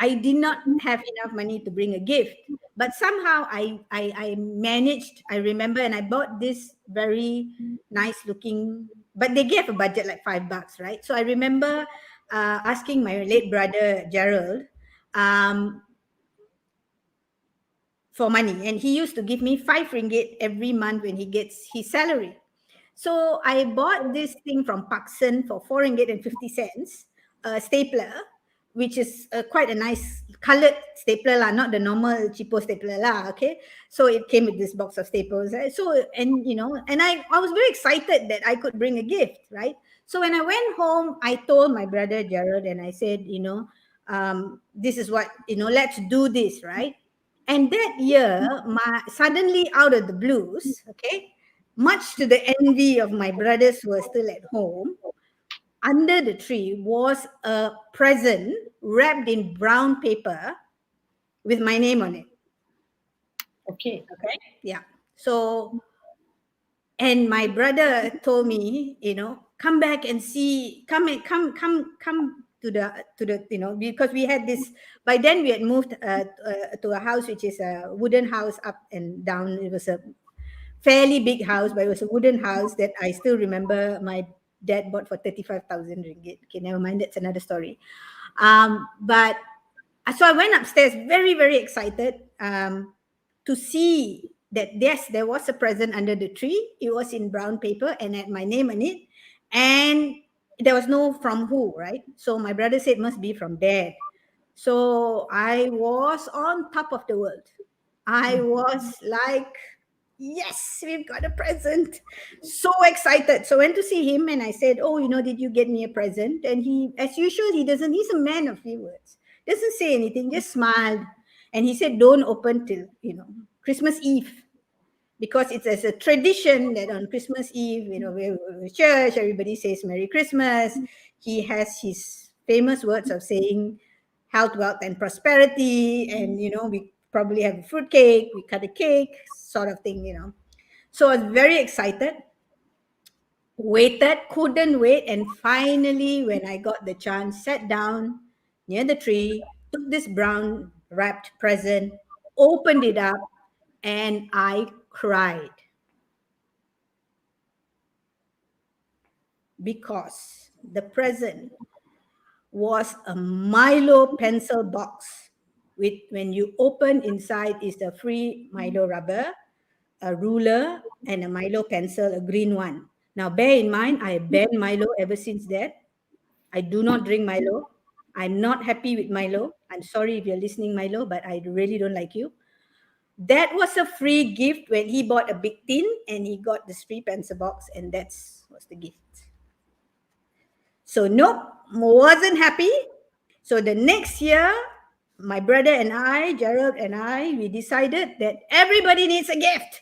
I did not have enough money to bring a gift, but somehow I managed. I remember, and I bought this very nice looking, but they gave a budget like $5, right? So I remember asking my late brother Gerald for money, and he used to give me 5 ringgit every month when he gets his salary. So I bought this thing from Pakistan for 4 ringgit and 50 cents, a stapler, which is quite a nice colored stapler lah, not the normal cheapo stapler lah. Okay, so it came with this box of staples. So and and I was very excited that I could bring a gift, right? So when I went home, I told my brother Gerald, and I said, this is what let's do this, right? And that year, suddenly out of the blues, okay, much to the envy of my brothers who were still at home, under the tree was a present wrapped in brown paper with my name on it. Okay. Okay. Yeah. So, and my brother told me, come back and see, come to the, because we had this, by then we had moved to a house which is a wooden house up and down. It was a fairly big house, but it was a wooden house that I still remember my dad bought for 35,000 ringgit. Okay, never mind, that's another story. But so I went upstairs very, very excited to see that, yes, there was a present under the tree. It was in brown paper and had my name on it. And there was no from who, right? So my brother said, must be from dad. So I was on top of the world. I was like, yes, we've got a present. So excited. So I went to see him and I said, oh, did you get me a present? And he, as usual, he's a man of few words. Doesn't say anything, just smiled. And he said, don't open till, Christmas Eve. Because it's as a tradition that on Christmas Eve, we're church, everybody says Merry Christmas. He has his famous words of saying health, wealth, and prosperity. And, we probably have a fruit cake, we cut a cake, sort of thing. So I was very excited, waited, couldn't wait. And finally, when I got the chance, sat down near the tree, took this brown wrapped present, opened it up, and I cried. Because the present was a Milo pencil box with, when you open, inside is the free Milo rubber, a ruler, and a Milo pencil, a green one. Now bear in mind, I banned Milo ever since that. I do not drink Milo. I'm not happy with Milo. I'm sorry if you're listening, Milo, but I really don't like you. That was a free gift when he bought a big tin and he got this free pencil box, and that's was the gift. So nope, wasn't happy. So the next year, my brother and I, Gerald and I, we decided that everybody needs a gift.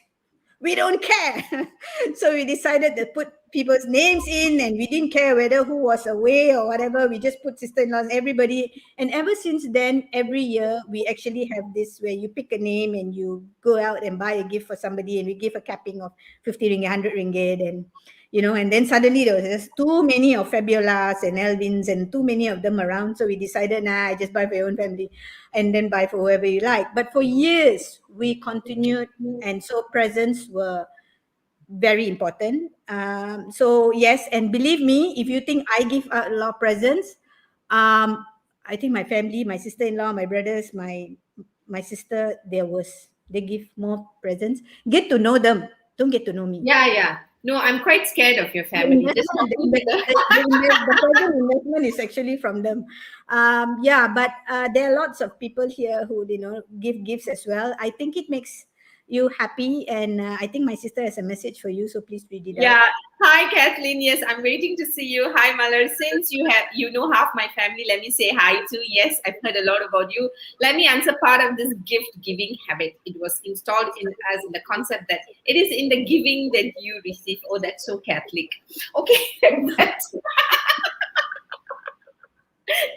We don't care. So we decided to put people's names in, and we didn't care whether who was away or whatever. We just put sister-in-laws, everybody. And ever since then, every year, we actually have this where you pick a name and you go out and buy a gift for somebody, and we give a capping of 50 ringgit, 100 ringgit. And then suddenly there was just too many of Fabiolas and Elvins and too many of them around. So we decided, nah, just buy for your own family and then buy for whoever you like. But for years, we continued. And so presents were very important. So yes, and believe me, if you think I give out a lot of presents, I think my family, my sister-in-law, my brothers, my sister, they give more presents. Get to know them. Don't get to know me. Yeah, yeah. No, I'm quite scared of your family. Just talking to the The present investment is actually from them. Yeah, but there are lots of people here who give gifts as well. I think it makes you happy, and I think my sister has a message for you, so please read it out. Yeah. Hi, Kathleen. Yes, I'm waiting to see you. Hi, Malar. Since you know half my family, let me say hi too. Yes, I've heard a lot about you. Let me answer part of this gift giving habit. It was installed in as in the concept that it is in the giving that you receive. Oh, that's so Catholic. Okay.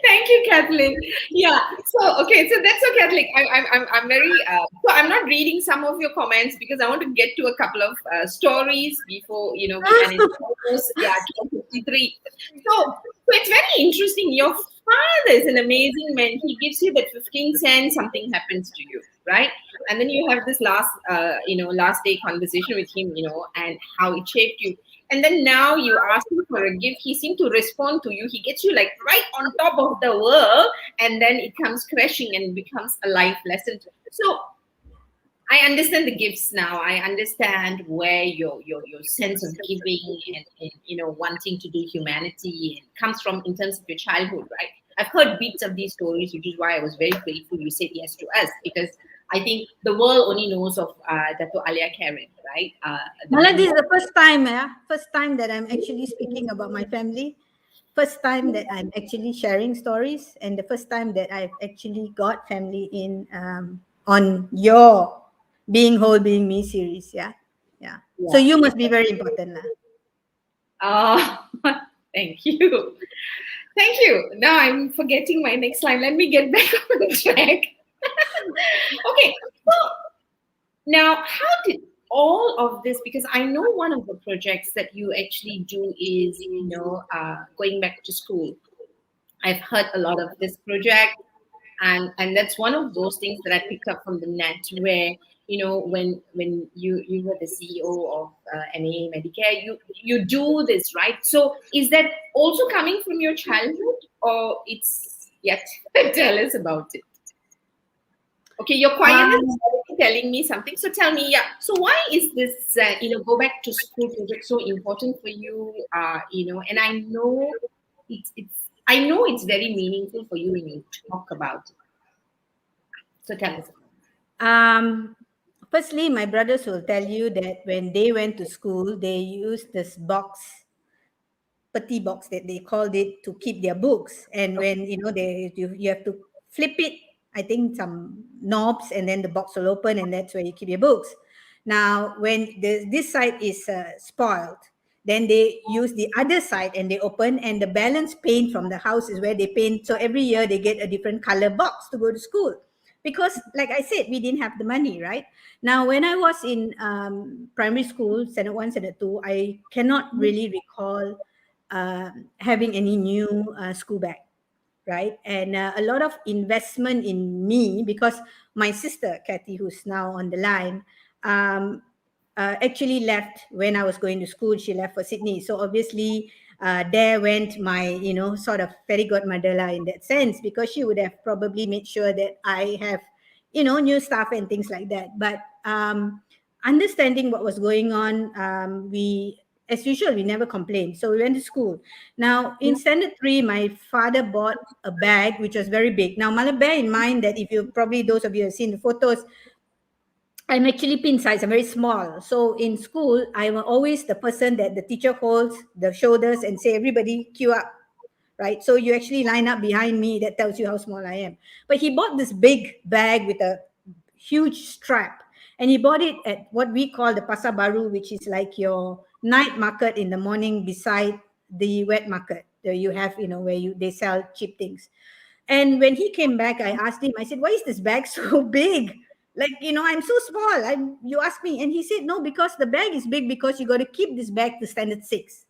Thank you, Kathleen. Yeah. So okay. So that's so Catholic. I'm very. So I'm not reading some of your comments because I want to get to a couple of stories before we can almost 2:53. So it's very interesting. Your father is an amazing man. He gives you that 15 cents. Something happens to you, right? And then you have this last day conversation with him, and how it shaped you. And then now you ask him for a gift, he seemed to respond to you. He gets you like right on top of the world, and then it comes crashing and becomes a life lesson. So I understand the gifts now. I understand where your sense of giving and wanting to do humanity comes from in terms of your childhood, right? I've heard bits of these stories, which is why I was very grateful you said yes to us, because I think the world only knows of Dato' Alia Karen, right? Mala, this is the first time that I'm actually speaking about my family. First time that I'm actually sharing stories, and the first time that I've actually got family in on your Being Whole, Being Me series. Yeah. So you must be very important. Oh, Thank you. Thank you. Now I'm forgetting my next line. Let me get back on track. Okay. So now, how did all of this? Because I know one of the projects that you actually do is, going back to school. I've heard a lot of this project, and that's one of those things that I picked up from the net, where when you were the CEO of MA Medicare, you do this, right? So is that also coming from your childhood, or it's yet? Tell us about it. Okay, your quietness is Um, already telling me something. So tell me, yeah. So why is this, go back to school project so important for you? And I know it's very meaningful for you when you talk about it. So tell us. um, Firstly, my brothers will tell you that when they went to school, they used this box, putty box that they called it, to keep their books. And Okay. when you have to flip it, I think some knobs, and then the box will open, and that's where you keep your books. Now, when this side is spoiled, then they use the other side and they open, and the balance paint from the house is where they paint. So every year they get a different color box to go to school. Because, like I said, we didn't have the money, right? Now, when I was in primary school, standard one, standard two, I cannot really recall having any new school bag, right? And a lot of investment in me, because my sister Kathy, who's now on the line, um, actually left when I was going to school. She left for Sydney, so obviously there went my sort of fairy godmother lah, in that sense, because she would have probably made sure that I have new stuff and things like that. But understanding what was going on, we, as usual, we never complained, so we went to school. Now, in standard three, my father bought a bag which was very big. Now, Mala, bear in mind that, if you probably, those of you have seen the photos, I'm actually pin size. I'm very small. So in school, I'm always the person that the teacher holds the shoulders and say, everybody queue up, right? So you actually line up behind me. That tells you how small I am. But he bought this big bag with a huge strap. And he bought it at what we call the Pasar Baru, which is like your night market in the morning beside the wet market. There you have, where they sell cheap things. And when he came back, I asked him, I said, why is this bag so big? Like, I'm so small. You asked me. And he said, no, because the bag is big because you got to keep this bag to standard six,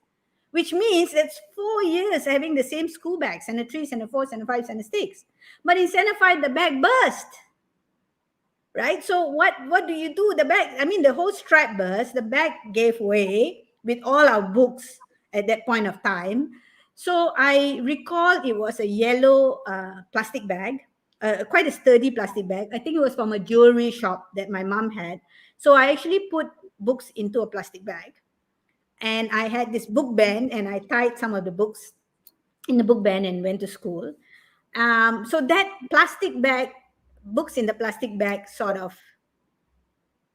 which means that's 4 years having the same school bag, standard three, standard four, standard five, standard six. But in standard five, the bag burst, right? So what do you do? The bag, I mean, the whole strap burst, the bag gave way with all our books at that point of time. So I recall it was a yellow plastic bag, quite a sturdy plastic bag. I think it was from a jewelry shop that my mom had. So I actually put books into a plastic bag, and I had this book band, and I tied some of the books in the book band and went to school. So that plastic bag, books in the plastic bag, sort of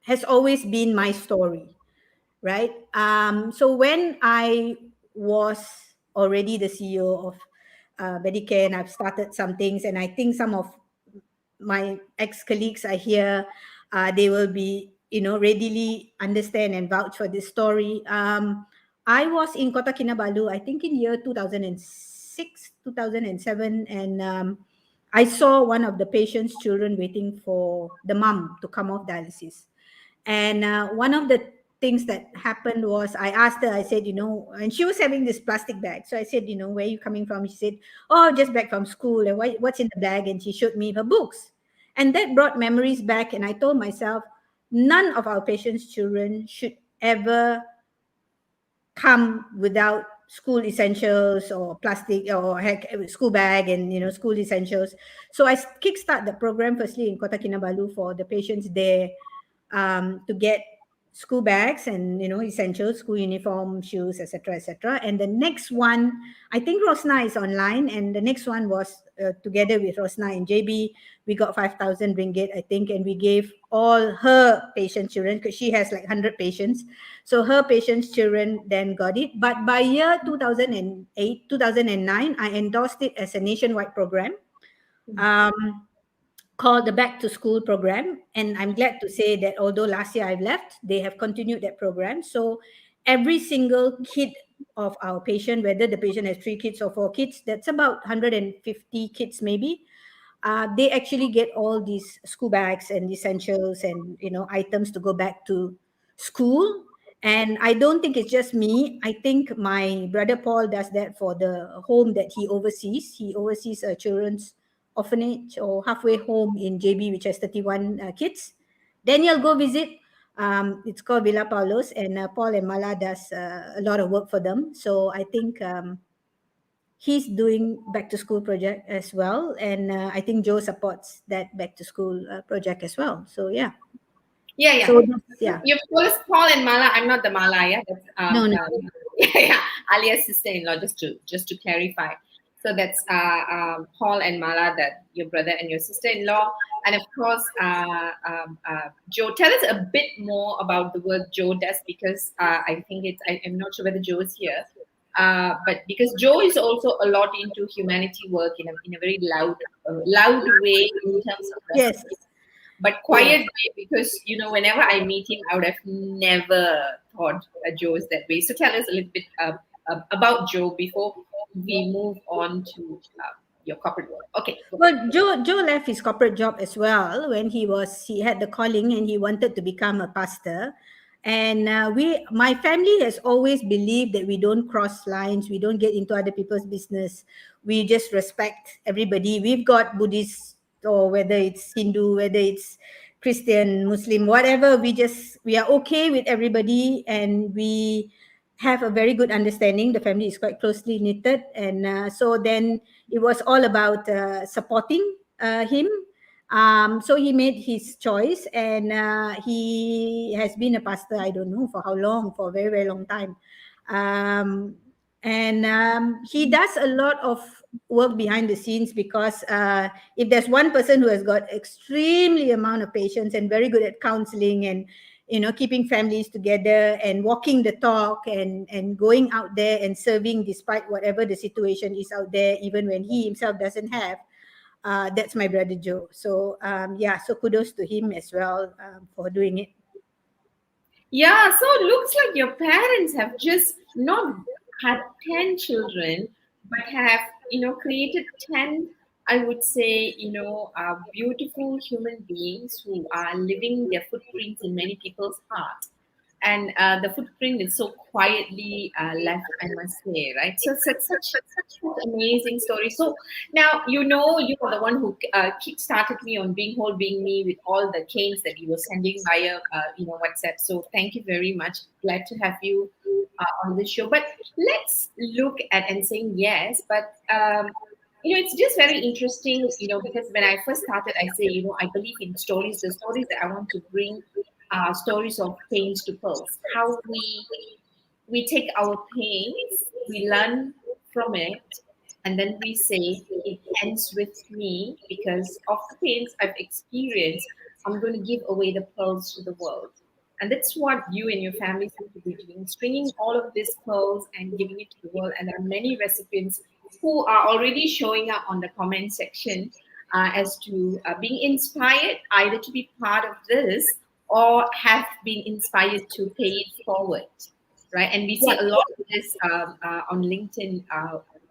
has always been my story, right? So when I was already the CEO of Medicare, and I've started some things, and I think some of my ex-colleagues are here, they will be, readily understand and vouch for this story. I was in Kota Kinabalu, I think in year 2006, 2007, and I saw one of the patient's children waiting for the mom to come off dialysis. And one of the things that happened was, I asked her, I said, and she was having this plastic bag. So I said, where are you coming from? She said, oh, just back from school. And what's in the bag? And she showed me her books. And that brought memories back. And I told myself, none of our patients' children should ever come without school essentials or plastic, or heck, school bag, and school essentials. So I kickstart the program firstly in Kota Kinabalu for the patients there, to get school bags and essentials, school uniform, shoes, etc., etc. And the next one, I think Rosna is online, and the next one was together with Rosna and JB. We got 5,000 ringgit, I think, and we gave all her patient children, because she has like 100 patients. So her patients' children then got it. But by year 2008, 2009, I endorsed it as a nationwide program. Um, Called the Back to School program. And I'm glad to say that although last year I've left, they have continued that program. So every single kid of our patient, whether the patient has 3 kids or 4 kids. That's about 150 kids maybe. They actually get all these school bags and essentials and items to go back to school. And I don't think it's just me. I think my brother Paul does that for the home that he oversees. He oversees a children's orphanage or halfway home in JB, which has 31 kids. Daniel, go visit. It's called Villa Paulos, and Paul and Mala does a lot of work for them. So I think he's doing back to school project as well, and I think Joe supports that back to school project as well. So yeah. Yeah, yeah. So yeah. You've told us Paul and Mala. I'm not the Mala, yeah. That's No, no. yeah, alias sister-in-law. Just to clarify. So that's Paul and Mala, that your brother and your sister-in-law, and of course Joe. Tell us a bit more about the work Joe does, because I think I'm not sure whether Joe is here, but because Joe is also a lot into humanity work in a very loud way in terms of Yes. recipes, but quiet way, because whenever I meet him, I would have never thought Joe is that way. So tell us a little bit about Joe before we move on to your corporate work. Okay, go. Well, Joe left his corporate job as well when he had the calling and he wanted to become a pastor. And my family has always believed that we don't cross lines, we don't get into other people's business, we just respect everybody. We've got Buddhist, or whether it's Hindu, whether it's Christian, Muslim, whatever. We are okay with everybody, and we have a very good understanding. The family is quite closely knitted, and so then it was all about supporting him. So he made his choice, and he has been a pastor, I don't know for how long, for a very, very long time. And he does a lot of work behind the scenes, because if there's one person who has got extremely amount of patience and very good at counseling and keeping families together and walking the talk and going out there and serving despite whatever the situation is out there, even when he himself doesn't have, that's my brother Joe. So yeah, so kudos to him as well for doing it. Yeah, so it looks like your parents have just not had 10 children, but have, created 10, I would say, beautiful human beings who are living their footprints in many people's hearts. And the footprint is so quietly left, I must say, right? So such an amazing story. So now you are the one who kick-started me on being me with all the canes that you were sending via WhatsApp. So thank you very much. Glad to have you on the show. But let's look at and saying yes, but it's just very interesting, because when I first started, I say, I believe in stories. The stories that I want to bring are stories of pains to pearls. How we take our pains, we learn from it, and then we say it ends with me, because of the pains I've experienced. I'm going to give away the pearls to the world. And that's what you and your family seem to be doing, stringing all of these pearls and giving it to the world. And there are many recipients who are already showing up on the comment section as to being inspired either to be part of this or have been inspired to pay it forward, right? And we see a lot of this on LinkedIn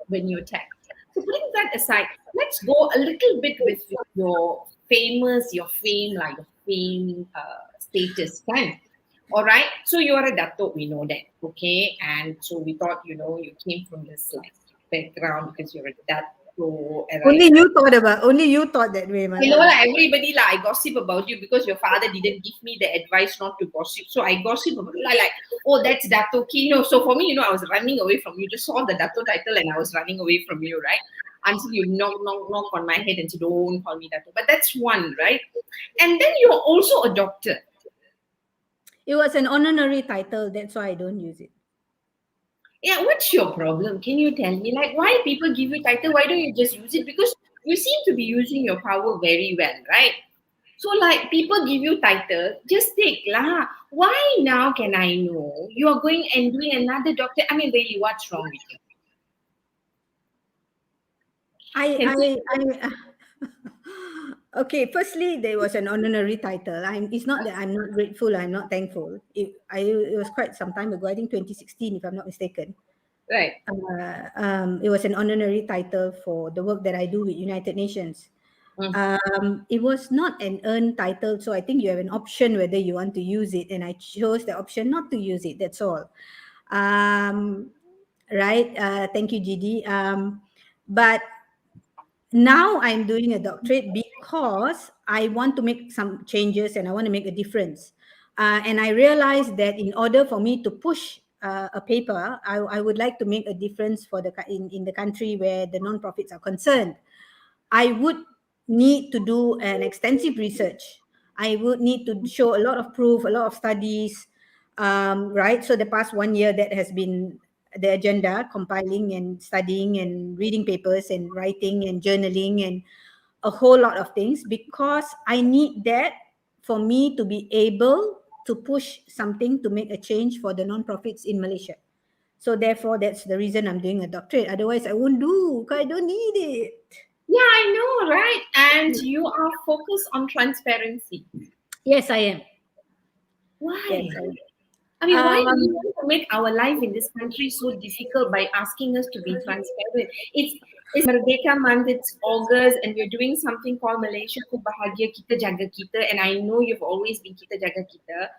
when you're tagged. So putting that aside, let's go a little bit with your fame, like your fame status, kan? All right. So you're a dato, we know that, okay? And so we thought, you came from this like background because you're a dato. And Only you thought that way, I know Mala. like everybody I gossip about you because your father didn't give me the advice not to gossip. So I gossip about like, oh, that's Dato Kino. So for me, I was running away from you. Just saw the Dato title and I was running away from you, right? Until you knock on my head and said, don't call me Dato. But that's one, right? And then you're also a doctor. It was an honorary title, that's why I don't use it. Yeah, what's your problem? Can you tell me? Like, why people give you title? Why don't you just use it? Because you seem to be using your power very well, right? So, like, people give you title, just take lah. Why now can I know you are going and doing another doctor? I mean, really, what's wrong with you? Okay, firstly, there was an honorary title. It's not that I'm not grateful, I'm not thankful. It was quite some time ago, I think 2016, if I'm not mistaken. Right. It was an honorary title for the work that I do with United Nations. Mm. It was not an earned title, so I think you have an option whether you want to use it, and I chose the option not to use it. That's all. Um, right? Thank you, GD. But now I'm doing a doctorate because I want to make some changes and I want to make a difference. And I realized that in order for me to push a paper, I would like to make a difference for in the country where the non-profits are concerned. I would need to do an extensive research. I would need to show a lot of proof, a lot of studies, right? So the past 1 year that has been the agenda, compiling and studying and reading papers and writing and journaling and a whole lot of things because I need that for me to be able to push something to make a change for the non-profits in Malaysia. So therefore, that's the reason I'm doing a doctorate. Otherwise, I won't do because I don't need it. Yeah, I know, right? And you are focused on transparency. Yes, I am. Yes, Why? I I mean, why do you am. want to make our life in this country so difficult by asking us to be transparent? It's Merdeka month, it's August, and we're doing something called Malaysia Ku Bahagia Kita Jaga Kita, and I know you've always been kita jaga kita.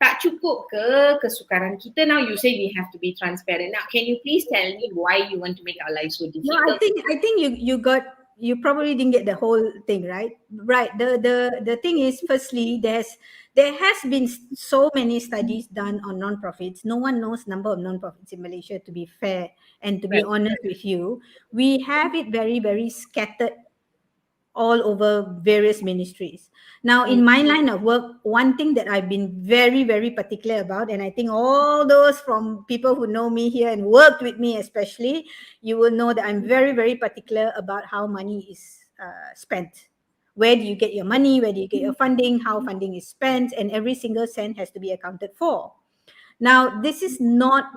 Tak cukup ke kesukaran kita? Now you say we have to be transparent. Now, can you please tell me why you want to make our life so No, I difficult? think I think you probably didn't get the whole thing right. Right. The thing is, firstly, there has been so many studies done on non-profits. No one knows number of non-profits in Malaysia. To be fair and to be Right. honest with you, we have it very scattered all over various ministries. Now, Mm. in my line of work, one thing that I've been very particular about, and I think all those from people who know me here and worked with me, especially, you will know that I'm very particular about how money is spent. Where do you get your money? Where do you get your funding? How funding is spent? And every single cent has to be accounted for. Now, this is not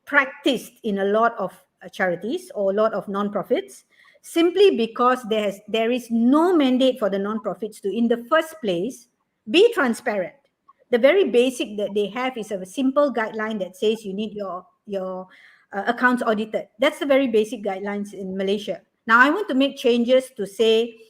practiced in a lot of charities or a lot of non-profits simply because there is no mandate for the non-profits to, in the first place, be transparent. The very basic that they have is a simple guideline that says you need your accounts audited. That's the very basic guidelines in Malaysia. Now, I want to make changes to say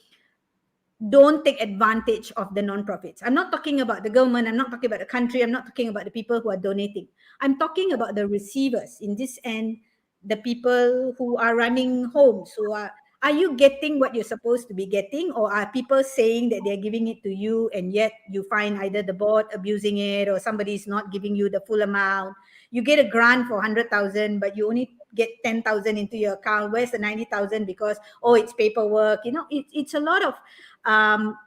don't take advantage of the non-profits. I'm not talking about the government. I'm not talking about the country. I'm not talking about the people who are donating. I'm talking about the receivers in this end, the people who are running homes, are you getting what you're supposed to be getting, or are people saying that they're giving it to you and yet you find either the board abusing it or somebody is not giving you the full amount? You get a grant for 100,000, but you only get 10,000 into your account. Where's the 90,000? Because, oh, it's paperwork. It's a lot of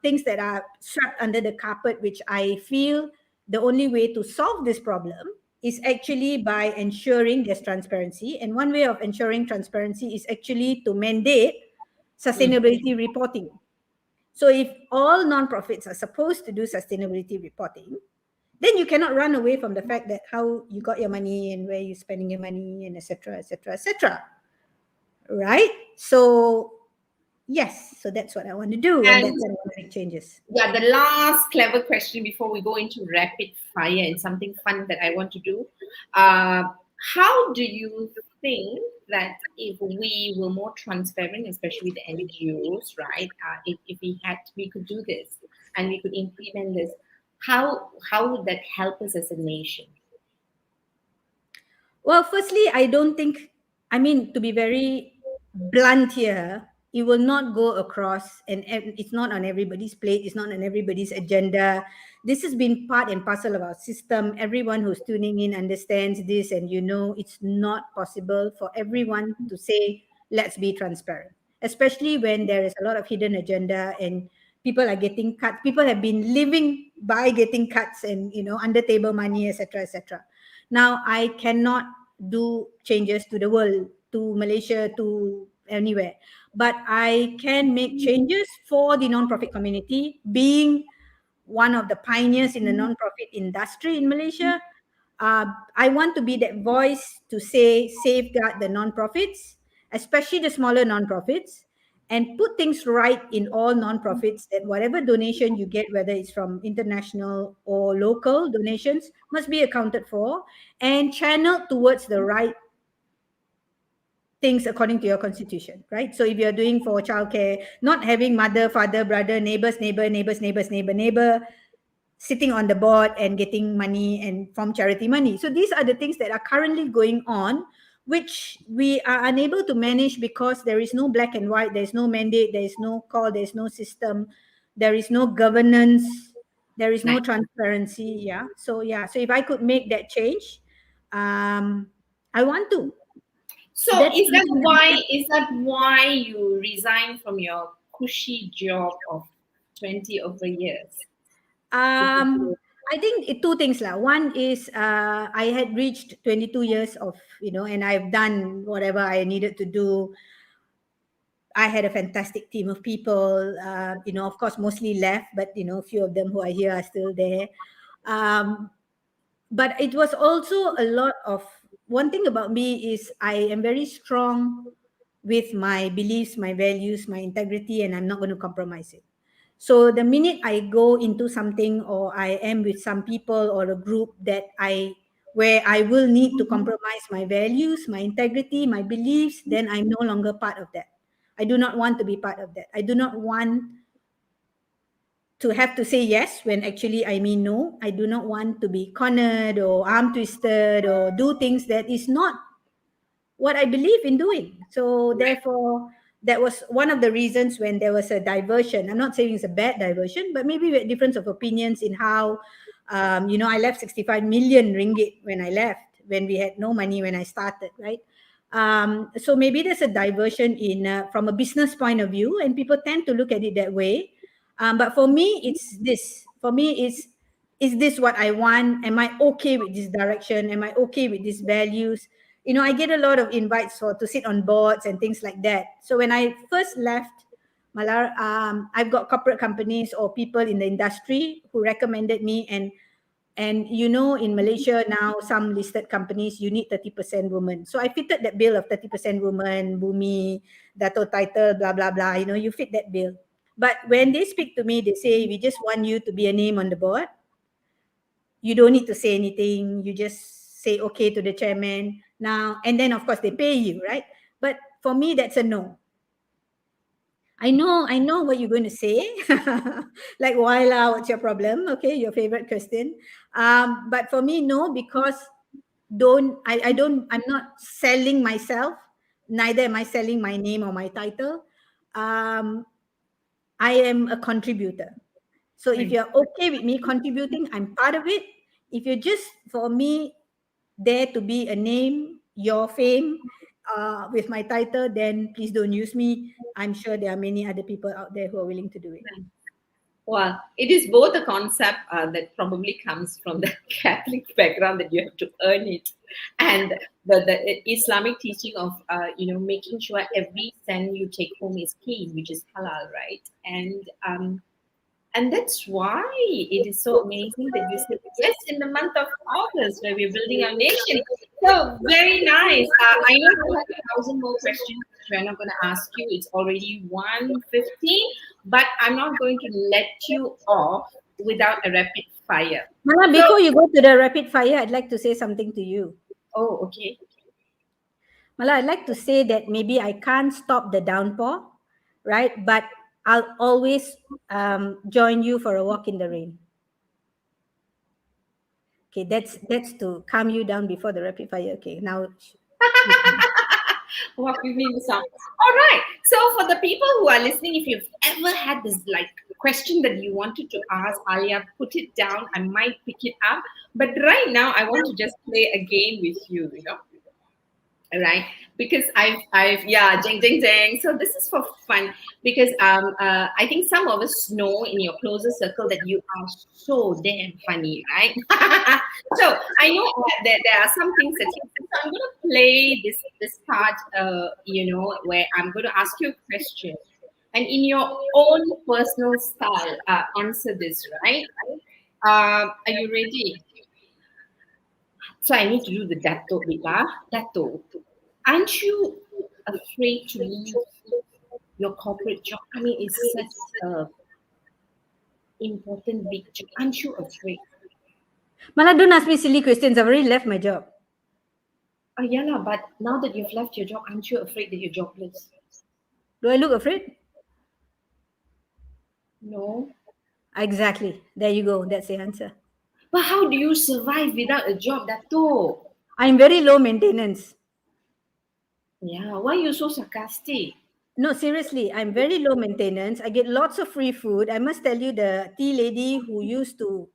things that are swept under the carpet, which I feel the only way to solve this problem is actually by ensuring there's transparency. And one way of ensuring transparency is actually to mandate Mm. sustainability reporting. So if all nonprofits are supposed to do sustainability reporting, then you cannot run away from the fact that how you got your money and where you're spending your money and etc etc etc, right? So yes, so that's what I want to do, and And that's what I want to make changes. yeah, the last clever question before we go into rapid fire and something fun that I want to do. Uh, how do you think that if we were more transparent, especially with the NGOs, right? If we could do this and we could implement this, how would that help us as a nation? Well, firstly, I don't think, I mean, to be very blunt here, it will not go across, and it's not on everybody's plate, it's not on everybody's agenda. This has been part and parcel of our system. Everyone who's tuning in understands this, and it's not possible for everyone to say, let's be transparent, especially when there is a lot of hidden agenda and people are getting cut. People have been living by getting cuts and, under table money, etc., etc. Now, I cannot do changes to the world, to Malaysia, to anywhere, but I can make changes for the non-profit community, being one of the pioneers in the non-profit industry in Malaysia. I want to be that voice to say safeguard the non-profits, especially the smaller non-profits, and put things right in all non-profits that whatever donation you get, whether it's from international or local donations, must be accounted for and channeled towards the right things according to your constitution, right? So if you're doing for childcare, not having mother, father, brother, neighbor sitting on the board and getting money and from charity money. So these are the things that are currently going on, which we are unable to manage because there is no black and white, there is no mandate, there is no call, there is no system, there is no governance, there is no Nice. transparency. Yeah. So yeah. So if I could make that change, I want to. So That's something is that why you resigned from your cushy job of 20 over years? Um, I think two things lah. One is I had reached 22 years of, and I've done whatever I needed to do. I had a fantastic team of people. Of course, mostly left, but a few of them who are here are still there. Um, but it was also a lot of, one thing about me is I am very strong with my beliefs, my values, my integrity, and I'm not going to compromise it. So the minute I go into something or I am with some people or a group where I will need to compromise my values, my integrity, my beliefs, then I'm no longer part of that. I do not want to be part of that. I do not want to have to say yes when actually I mean no. I do not want to be cornered or arm twisted or do things that is not what I believe in doing. So therefore, that was one of the reasons when there was a diversion. I'm not saying it's a bad diversion, but maybe we had difference of opinions in how, I left 65 million ringgit when I left, when we had no money when I started, right? So maybe there's a diversion in from a business point of view, and people tend to look at it that way. But for me, it's this. For me, it's is this what I want? Am I okay with this direction? Am I okay with these values? I get a lot of invites to sit on boards and things like that. So when I first left Malar, I've got corporate companies or people in the industry who recommended me, and in Malaysia now, some listed companies, you need 30% women. So I fitted that bill of 30% women, Bumi, Dato title, blah, blah, blah. You fit that bill. But when they speak to me, they say, we just want you to be a name on the board. You don't need to say anything. You just say okay to the chairman now. And then, of course, they pay you, right? But for me, that's a no. I know what you're going to say. Like, why lah? What's your problem? Okay, your favorite question. But for me, no, because I'm not selling myself. Neither am I selling my name or my title. I am a contributor. So if Right. you're okay with me contributing, I'm part of it. If you're just for me there to be a name, your fame, with my title, then please don't use me. I'm sure there are many other people out there who are willing to do it. Well, it is both a concept that probably comes from the Catholic background that you have to earn it, and the Islamic teaching of making sure every cent you take home is clean, which is halal, right? And that's why it is so amazing that you said yes in the month of August, where we're building our nation. So very nice. I know I have 1,000 more questions which we're not going to ask you. It's already 1:50, but I'm not going to let you off without a rapid fire. Mala, So, before you go to the rapid fire, I'd like to say something to you. oh, okay. Mala, I'd like to say that maybe I can't stop the downpour, right? But I'll always join you for a walk in the rain. Okay, that's to calm you down before the rapid fire. Okay, now. Walk with me in the sun. All right. So for the people who are listening, if you've ever had this question that you wanted to ask Alia, put it down. I might pick it up. But right now, I want to just play a game with you. Right, because I've yeah, jing jing jing. So this is for fun because I think some of us know in your closer circle that you are so damn funny, right? So I know that there are some things that so I'm going to play this part, where I'm going to ask you a question, and in your own personal style, answer this, right? Are you ready? So I need to do the dato bit lah. Dato, aren't you afraid to leave your corporate job? I mean, it's such a important big job. Aren't you afraid? Mala, don't ask me silly questions. I've already left my job. Yeah, lah, but now that you've left your job, aren't you afraid that you're jobless? Do I look afraid? No. Exactly. There you go. That's the answer. But how do you survive without a job, Dato? I'm very low maintenance. Yeah, why are you so sarcastic? No, seriously, I'm very low maintenance. I get lots of free food. I must tell you, the tea lady who used to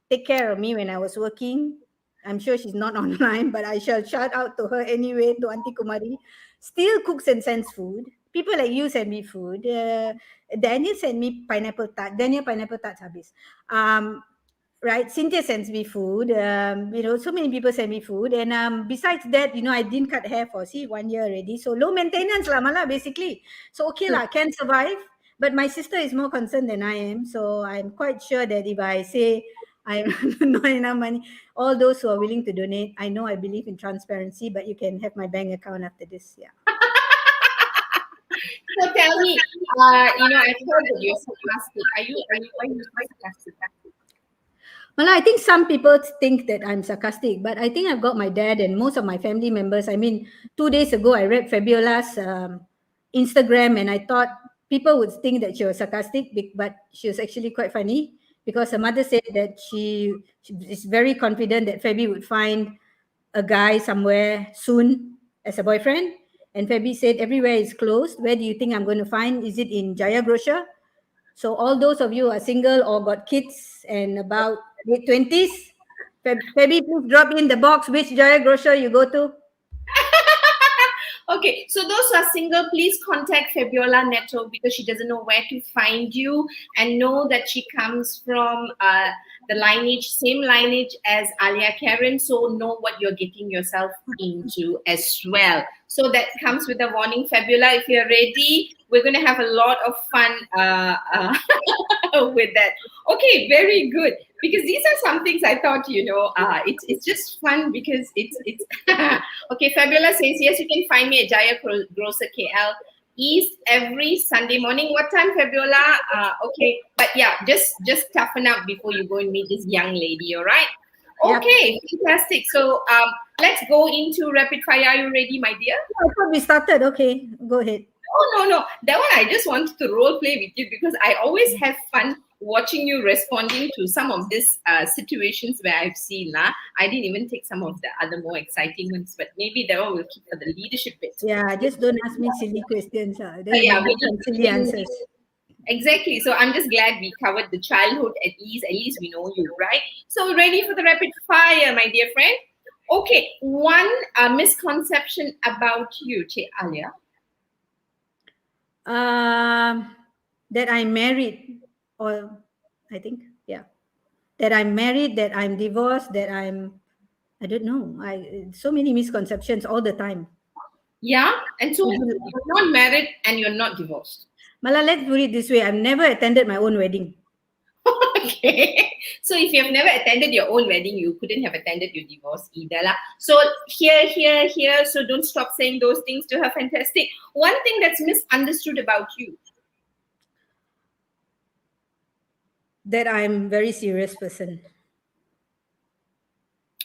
take care of me when I was working, I'm sure she's not online, but I shall shout out to her anyway, to Auntie Kumari. Still cooks and sends food. People like you send me food. Daniel sent me pineapple tart. Daniel pineapple tarts habis. Right, Cynthia sends me food. So many people send me food, and besides that, I didn't cut hair for 1 year already, so low maintenance lah mala basically. So okay So, lah, can survive. But my sister is more concerned than I am, so I'm quite sure that if I say I'm not enough money, all those who are willing to donate, I know I believe in transparency, but you can have my bank account after this. Yeah. so tell me, I've heard that you're sarcastic. Why are you so sarcastic? Well, I think some people think that I'm sarcastic, but I think I've got my dad and most of my family members. I mean, 2 days ago, I read Fabiola's Instagram, and I thought people would think that she was sarcastic, but she was actually quite funny because her mother said that she is very confident that Fabi would find a guy somewhere soon as a boyfriend. And Fabi said, everywhere is closed. Where do you think I'm going to find? Is it in Jaya Grocer? So all those of you who are single or got kids and about late 20s, Fabi, please drop in the box which Jaya Grocer you go to. Okay, so those who are single, please contact Fabiola Neto because she doesn't know where to find you, and know that she comes from the same lineage as Alia Karen, so know what you're getting yourself into as well. So that comes with a warning, Fabiola. If you're ready, we're going to have a lot of fun with that. Okay, very good. Because these are some things I thought, it's just fun because it's okay. Fabiola says yes, you can find me at Jaya Grocer KL East every Sunday morning. What time, Fabiola? Okay, but yeah, just toughen up before you go and meet this young lady. All right. Yep. Okay, fantastic. So let's go into rapid fire. Are you ready, my dear? I thought we started. Okay, go ahead. Oh, no. That one I just wanted to role play with you because I always have fun watching you responding to some of these situations where I've seen. I didn't even take some of the other more exciting ones, but maybe that one will keep for the leadership bit. Yeah, just don't ask me silly questions. Then you Yeah, may get some silly answers. exactly. So I'm just glad we covered the childhood at ease. At least we know you, right? So ready for the rapid fire, my dear friend? Okay, one misconception about you, Che Alia. That I'm married, or I think, yeah, that I'm married, that I'm divorced, I don't know. So many misconceptions all the time. Yeah, and so you're not married and you're not divorced. Mala, let's put it this way: I've never attended my own wedding. Okay. So if you have never attended your own wedding, you couldn't have attended your divorce either. Lah. So here. So don't stop saying those things to her. Fantastic. One thing that's misunderstood about you. That I'm very serious person.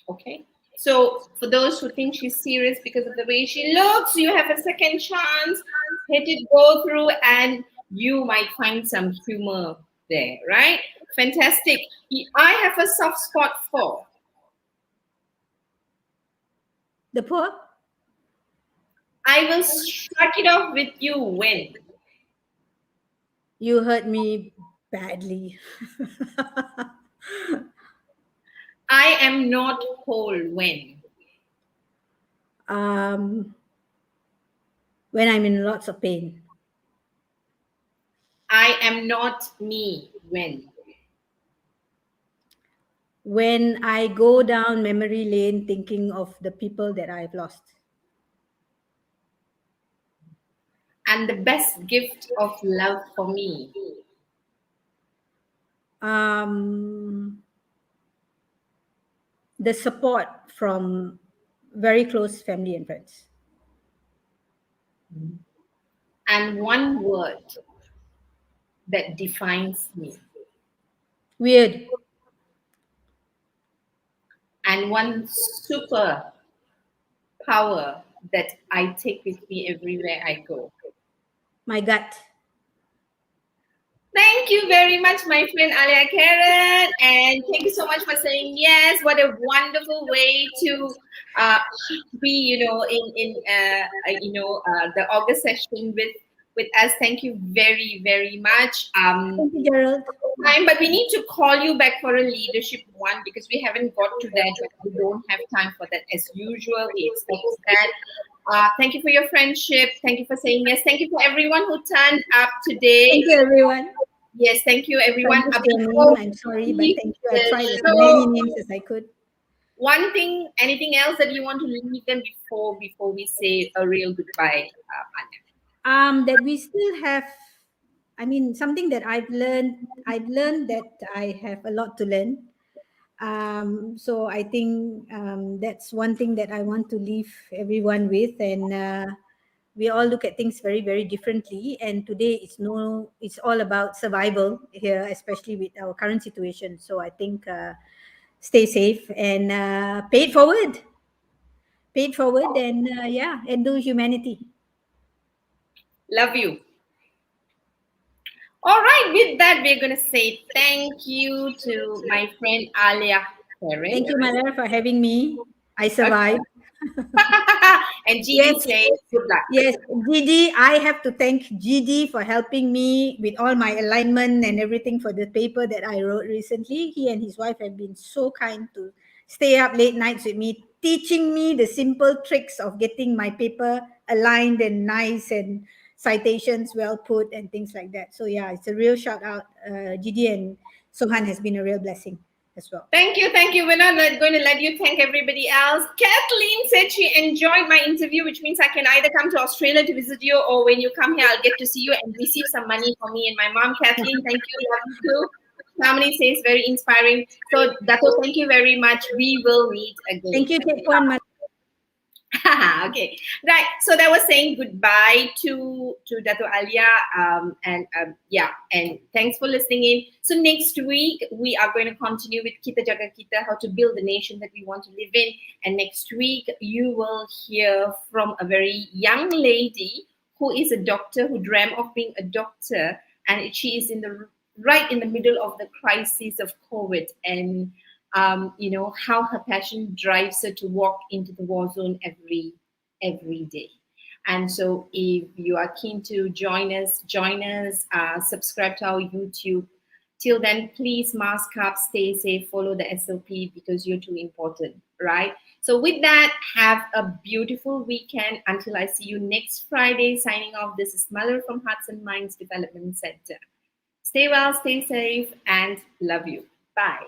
Okay. So for those who think she's serious because of the way she looks, you have a second chance. Let it go through and you might find some humor there, right? Fantastic. I have a soft spot for. The poor? I will strike it off with you when. You hurt me badly. I am not whole when. um, when I'm in lots of pain. I am not me when. When I go down memory lane thinking of the people that I've lost. And the best gift of love for me. The support from very close family and friends. And one word that defines me. Weird. And one super power that I take with me everywhere I go? My gut. Thank you very much, my friend Alia Karen, and thank you so much for saying yes. What a wonderful way to uh, be, the August session with us. Thank you very very much. Thank you, Gerald. Time, but we need to call you back for a leadership one because we haven't got to that, but we don't have time for that as usual. We expect that. Thank you for your friendship. Thank you for saying yes. Thank you for everyone who turned up today. Thank you, everyone. Yes, thank you, If I everyone. missed your Before name, I'm sorry, but we thank you. I leave tried the as many show, names as I could. one thing, anything else that you want to leave them before we say a real goodbye, Anya? That we still have, I mean, something that I've learned that I have a lot to learn. So I think that's one thing that I want to leave everyone with. And we all look at things very, very differently. And today it's all about survival here, especially with our current situation. So I think stay safe and pay it forward, and yeah, and do humanity. Love you. All right, with that, we're going to say thank you to my friend Alia Karen. Thank you, Mother, for having me. I Okay. survived. And GD Yes, says good luck. yes, GD. I have to thank GD for helping me with all my alignment and everything for the paper that I wrote recently. He and his wife have been so kind to stay up late nights with me, teaching me the simple tricks of getting my paper aligned and nice and citations well put and things like that. So yeah, it's a real shout out. GD and Sohan has been a real blessing as well. Thank you, thank you. We're not going to let you thank everybody else. Kathleen said she enjoyed my interview, which means I can either come to Australia to visit you, or when you come here, I'll get to see you and receive some money for me and my mom. Kathleen, thank you. Love you too. Family says very inspiring. So, Dato, thank you very much. We will meet again. Thank you, Tepuan. Okay, right. So that was saying goodbye to Dato Alia, and yeah, and thanks for listening in. So next week we are going to continue with Kita Jaga Kita, how to build the nation that we want to live in. And next week you will hear from a very young lady who is a doctor who dreamt of being a doctor, and she is in the right in the middle of the crisis of COVID, and how her passion drives her to walk into the war zone every day. And so, if you are keen to join us. Subscribe to our YouTube. Till then, please mask up, stay safe, follow the SOP because you're too important, right? So, with that, have a beautiful weekend. Until I see you next Friday. Signing off. This is Mallory from Hearts and Minds Development Center. Stay well, stay safe, and love you. Bye.